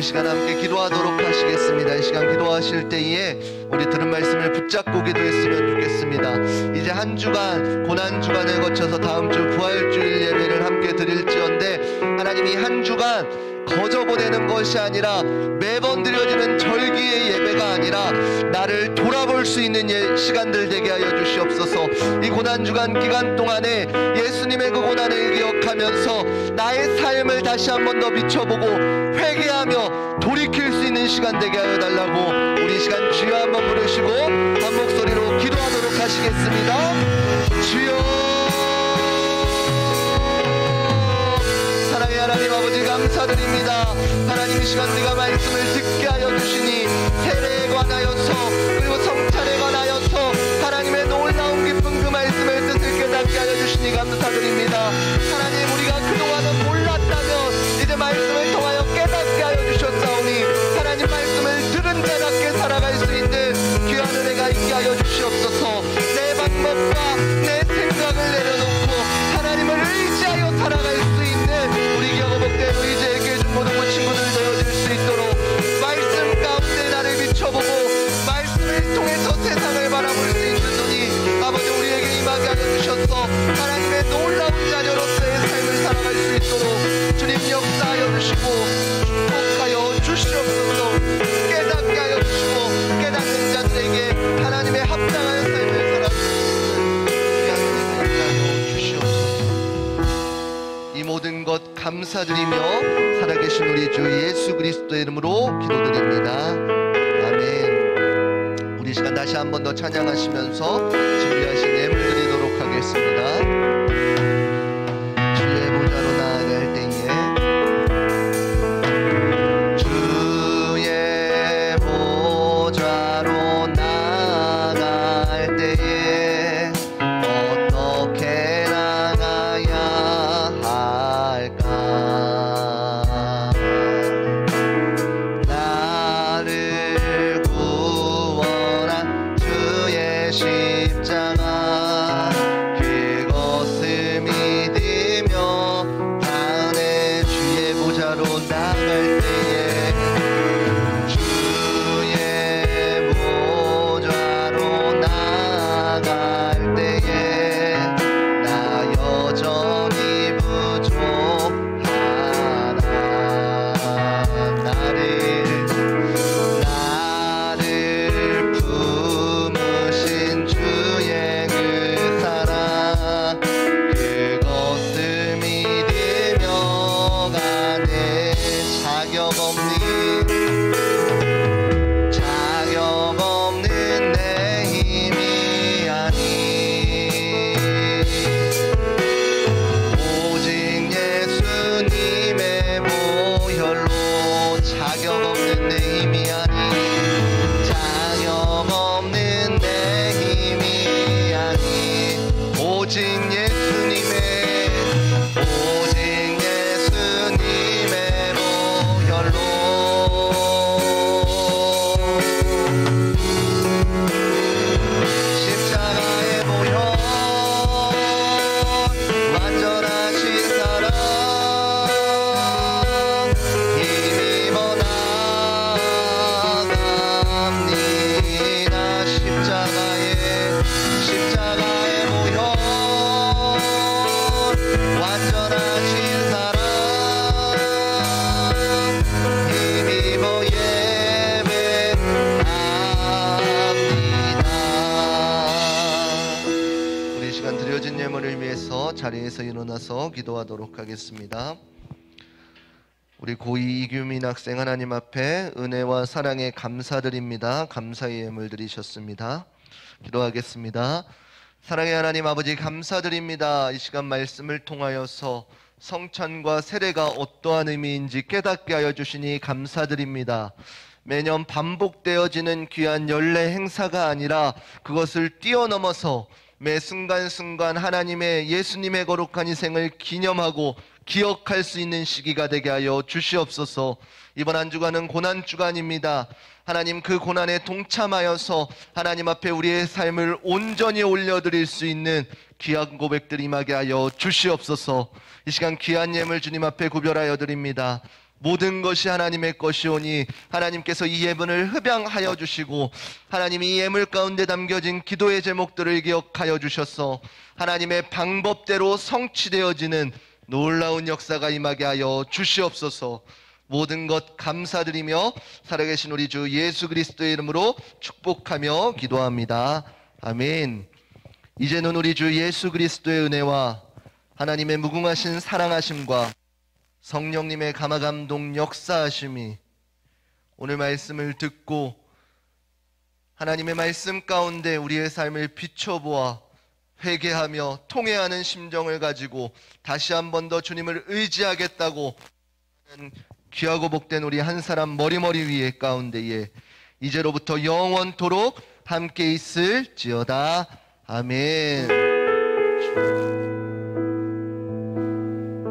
시간 함께 기도하도록 하시겠습니다. 이 시간 기도하실 때에 우리 들은 말씀을 붙잡고 기도했으면 좋겠습니다. 이제 한 주간 고난 주간을 거쳐서 다음 주 부활주일 예배를 함께 드릴지언데 하나님이 한 주간 거저 보내는 것이 아니라 매번 드려지는 절기의 예배가 아니라 나를 돌아볼 수 있는 시간들 되게 하여 주시옵소서. 이 고난주간 기간 동안에 예수님의 그 고난을 기억하면서 나의 삶을 다시 한 번 더 비춰보고 회개하며 돌이킬 수 있는 시간 되게 하여 달라고 우리 시간 주여 한번 부르시고 한 목소리로 기도하도록 하시겠습니다. 주여, 사랑의 하나님 아버지 감사드립니다. 하나님 이 시간 우리가 말씀을 듣게 하여 주시니 세례에 관하여서 그리고 성찬에 관하여서 하나님의 놀라운 깊은 그 말씀의 뜻을 깨닫게 하여 주시니 감사드립니다. 하나님 우리가 그동안은 몰랐다면 이제 말씀을 통하여 깨닫게 하여 주셨사오니 하나님 말씀을 들은 자답게 살아갈 수 있는 귀한 은혜가 있게 하여 주시옵소서. 내 방법과 내 생각을 내려놓고 하나님을 의지하여 살아갈 수 있는 우리 기억복된 의지의 계중 모든 친구들 되어질 수 있도록 말씀 가운데 나를 비춰보고 말씀을 통해서 세상을 바라볼 수 있는 눈이 아버지 우리에게 임하게 하여 주셔서 하나님의 놀라운 자녀로서의 삶을 살아갈 수 있도록 주님 역사하여 주시고 축복하여 주시옵소서. 깨닫게 하여 주시고 깨닫는 자들에게 하나님의 합당한 삶을 살아갈 수 있는 하여 주시옵소서. 이 모든 것 감사드리며 살아계신 우리 주 예수 그리스도의 이름으로 기도드립니다. 아멘. 우리 시간 다시 한 번 더 찬양하시면서 준비하신 예물 드리도록 하겠습니다. 주의 보좌로 나아갈 때에 주의 보좌로 나아갈 때에 어떻게 나가야 할까? 나를 구원한 주의 십자가 그것을 믿으며 다음에 주의 보좌로 나갈 때에 주의 보좌로 나갈 때에 나 여전히 부족하나 나를 품으신 주의 그 사랑 그것을 믿으며 가네. 자격 없는 내 힘이 아니 오직 예수님의 보혈로 자격 없는 내 힘이 아니 자격 없는 내 힘이 아니 오직 예수님의 보혈로 십자가의 보혈 완전하신 사랑 힘입어 나갑니다. 십자가의 보혈 완전하신 사랑 힘입어 예배합니다. 우리 시간 드려진 예물을 위해서 자리에서 일어나서 기도하도록 하겠습니다. 우리 고2 이규민 학생 하나님 앞에 은혜와 사랑에 감사드립니다. 감사의 예물 드리셨습니다. 기도하겠습니다. 사랑의 하나님 아버지 감사드립니다. 이 시간 말씀을 통하여서 성찬과 세례가 어떠한 의미인지 깨닫게 하여 주시니 감사드립니다. 매년 반복되어지는 귀한 연례 행사가 아니라 그것을 뛰어넘어서 매 순간순간 하나님의 예수님의 거룩한 희생을 기념하고 기억할 수 있는 시기가 되게 하여 주시옵소서. 이번 한 주간은 고난 주간입니다. 하나님 그 고난에 동참하여서 하나님 앞에 우리의 삶을 온전히 올려드릴 수 있는 귀한 고백들 임하게 하여 주시옵소서. 이 시간 귀한 예물 주님 앞에 구별하여 드립니다. 모든 것이 하나님의 것이오니 하나님께서 이 예물을 흡양하여 주시고 하나님이 이 예물 가운데 담겨진 기도의 제목들을 기억하여 주셔서 하나님의 방법대로 성취되어지는 놀라운 역사가 임하게 하여 주시옵소서. 모든 것 감사드리며 살아계신 우리 주 예수 그리스도의 이름으로 축복하며 기도합니다. 아멘. 이제는 우리 주 예수 그리스도의 은혜와 하나님의 무궁하신 사랑하심과 성령님의 감화감동 역사하심이 오늘 말씀을 듣고 하나님의 말씀 가운데 우리의 삶을 비춰보아 회개하며 통회하는 심정을 가지고 다시 한 번 더 주님을 의지하겠다고 하는 귀하고 복된 우리 한 사람 머리머리 위에 가운데에 이제로부터 영원토록 함께 있을지어다. 아멘.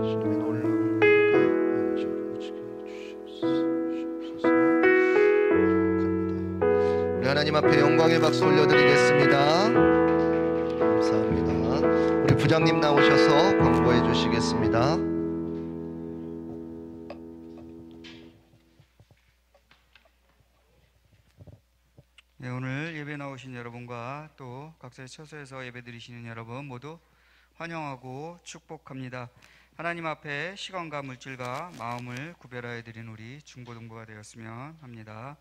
주님의 놀라운 은혜가 왼쪽으로 주시옵소서. 축복합니다. 우리 하나님 앞에 영광의 박수 올려드리겠습니다. 감사합니다. 우리 부장님 나오셔서 광고해 주시겠습니다. 네, 오늘 예배 나오신 여러분과 또 각자의 처소에서 예배 드리시는 여러분 모두 환영하고 축복합니다. 하나님 앞에 시간과 물질과 마음을 구별하여 드린 우리 중고등부가 되었으면 합니다.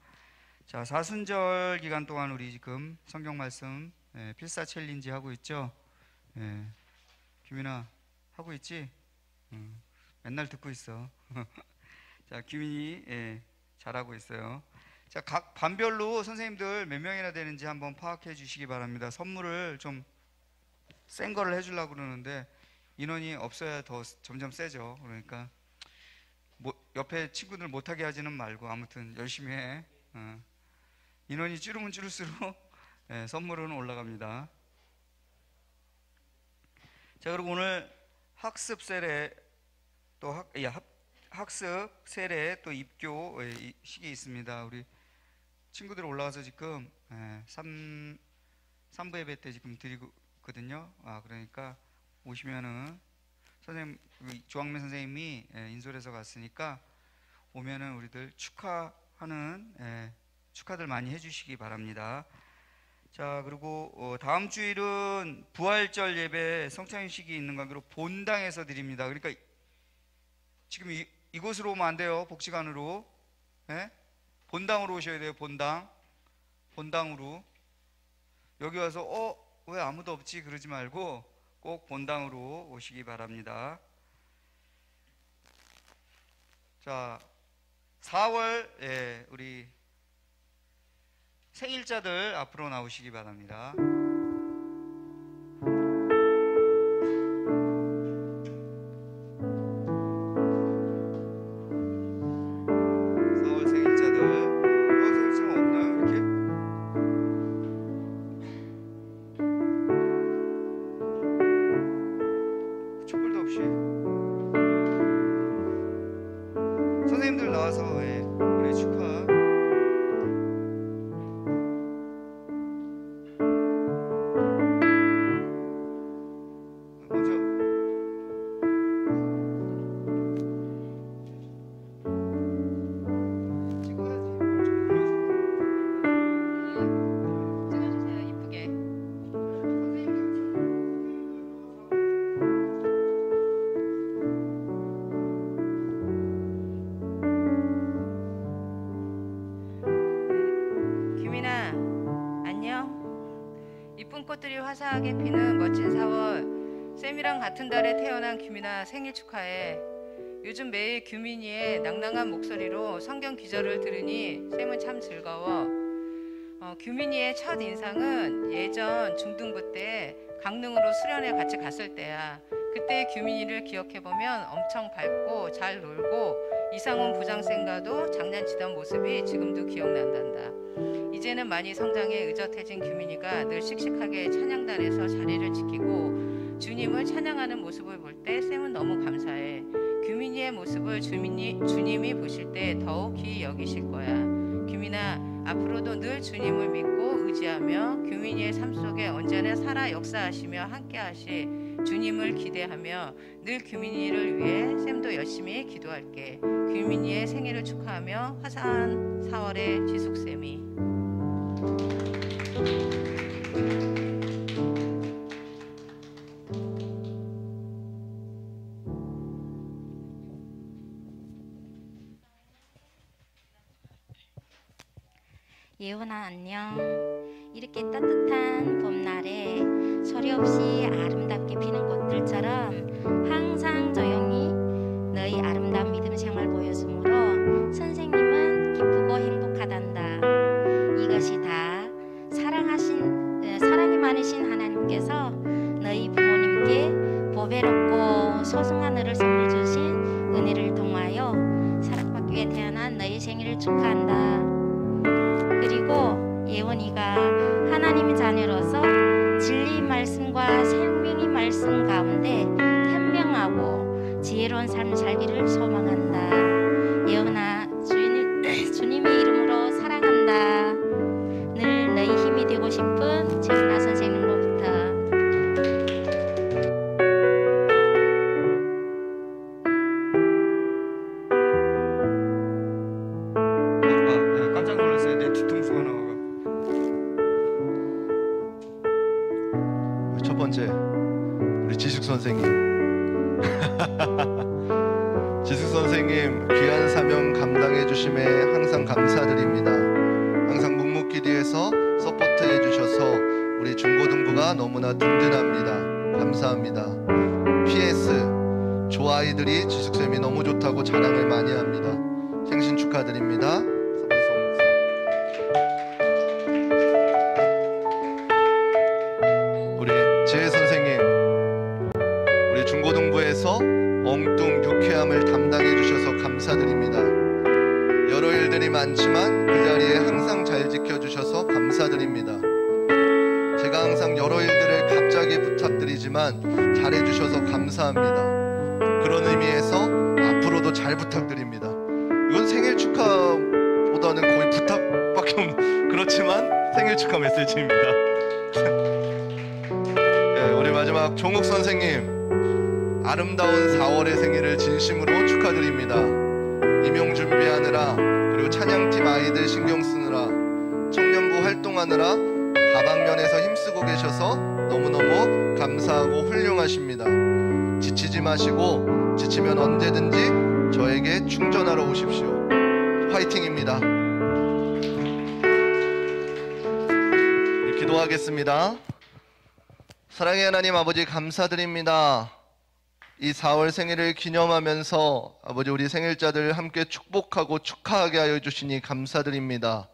자, 사순절 기간 동안 우리 지금 성경 말씀 필사 챌린지 하고 있죠? 규민아 하고 있지? 맨날 듣고 있어. 자, 규민이 잘하고 있어요. 자, 각 반별로 선생님들 몇 명이나 되는지 한번 파악해 주시기 바랍니다. 선물을 좀 센 거를 해주려고 그러는데 인원이 없어야 더 점점 세죠. 그러니까 옆에 친구들 못하게 하지는 말고 아무튼 열심히 해. 인원이 줄으면 줄일수록 선물은 올라갑니다. 자, 그리고 오늘 학습 세례 또 학습 세례 또 입교 식이 있습니다. 우리 친구들 올라와서 지금 3부 예배 때 지금 드리고 있거든요. 그러니까 오시면은 선생님 조학래 선생님이 인솔해서 갔으니까 오면은 우리들 축하하는 축하들 많이 해주시기 바랍니다. 자, 그리고 다음 주일은 부활절 예배 성찬식이 있는 관계로 본당에서 드립니다. 그러니까 지금 이곳으로 오면 안 돼요. 복지관으로. 본당으로 오셔야 돼요. 본당으로. 여기 와서 왜 아무도 없지 그러지 말고 꼭 본당으로 오시기 바랍니다. 자, 4월 우리 생일자들 앞으로 나오시기 바랍니다. 4월 생일자들. 생일자가 없나요? 이렇게? 촛불도 없이 선생님들 나와서 우리 축하. 꽃들이 화사하게 피는 멋진 4월, 쌤이랑 같은 달에 태어난 규민아 생일 축하해. 요즘 매일 규민이의 낭낭한 목소리로 성경 기절을 들으니 쌤은 참 즐거워. 규민이의 첫 인상은 예전 중등부 때 강릉으로 수련회 같이 갔을 때야. 그때 규민이를 기억해보면 엄청 밝고 잘 놀고 이상훈 부장쌤과도 장난치던 모습이 지금도 기억난단다. 이제는 많이 성장해 의젓해진 규민이가 늘 씩씩하게 찬양단에서 자리를 지키고 주님을 찬양하는 모습을 볼 때 쌤은 너무 감사해. 규민이의 모습을 주님이 보실 때 더욱 귀히 여기실 거야. 규민아, 앞으로도 늘 주님을 믿고 의지하며 규민이의 삶 속에 언제나 살아 역사하시며 함께 하실 주님을 기대하며 늘 규민이를 위해 쌤도 열심히 기도할게. 규민이의 생일을 축하하며 화사한 4월의 지숙쌤이. 예원아 안녕. 이렇게 따뜻한 봄날에 소리 없이 아름답게 피는 꽃들처럼 항상 조용히 너희 아름다운 믿음 생활 보여주므로 선생님은 기쁘고 행복하단다. 이것이 다 사랑이 많으신 하나님께서 너희 부모님께 보배롭고 소중한 너를 선물 주신 은혜를 통하여 사랑받기 위해 태어난 너희 생일을 축하한다. 그리고 예원이가 하나님의 자녀로서 진리의 말씀과 생명의 말씀 가운데 현명하고 지혜로운 삶을 살기를 소망한다. 예원아, 주님의 이름으로 사랑한다. 늘 너희 힘이 되고 싶은 최민아 선생님으로부터. 깜짝 놀랐어요. 내 뒤통수가 나와가. 첫 번째 우리 지숙 선생님. 지숙 선생님 귀한 사명 감당해 주심에 항상 감사드립니다. 항상 묵묵기도에서 서포트해 주셔서 우리 중고등부가 너무나 든든합니다. 감사합니다. PS 조아이들이 지숙쌤이 너무 좋다고 자랑을 많이 합니다. 생신 축하드립니다. 우리 지혜 선생님, 우리 중고등부에서 엉뚱 유쾌함을 담당해 주셔서 감사드립니다. 여러 일들이 많지만 그 자리에 항상 잘 지켜주셔서 감사드립니다. 제가 항상 여러 일들을 갑자기 부탁드리지만 잘해주셔서 감사합니다. 그런 의미에서 앞으로도 잘 부탁드립니다. 이건 생일 축하보다는 거의 부탁밖에 없는, 그렇지만 생일 축하 메시지입니다. 네, 우리 마지막 종욱 선생님, 아름다운 4월의 생일을 진심으로 축하드립니다. 임용 준비하느라, 그리고 찬양팀 아이들 신경 쓰느라, 청년부 활동하느라 다방면에서 힘쓰고 계셔서 너무너무 감사하고 훌륭하십니다. 지치지 마시고 지치면 언제든지 저에게 충전하러 오십시오. 화이팅입니다. 우리 기도하겠습니다. 사랑의 하나님 아버지, 감사드립니다. 이 4월 생일을 기념하면서 아버지 우리 생일자들 함께 축복하고 축하하게 하여 주시니 감사드립니다.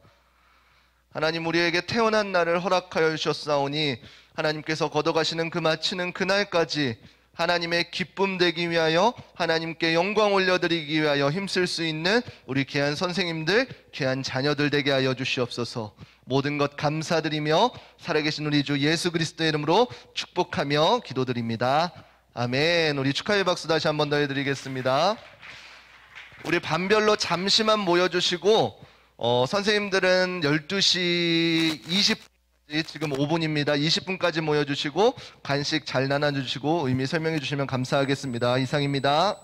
하나님, 우리에게 태어난 날을 허락하여 주셨사오니 하나님께서 걷어가시는 그 마치는 그날까지 하나님의 기쁨 되기 위하여, 하나님께 영광 올려드리기 위하여 힘쓸 수 있는 우리 귀한 선생님들, 귀한 자녀들 되게 하여 주시옵소서. 모든 것 감사드리며 살아계신 우리 주 예수 그리스도의 이름으로 축복하며 기도드립니다. 아멘. 우리 축하의 박수 다시 한 번 더 해드리겠습니다. 우리 반별로 잠시만 모여주시고 선생님들은 12시 20분까지, 지금 5분입니다. 20분까지 모여주시고 간식 잘 나눠주시고 의미 설명해 주시면 감사하겠습니다. 이상입니다.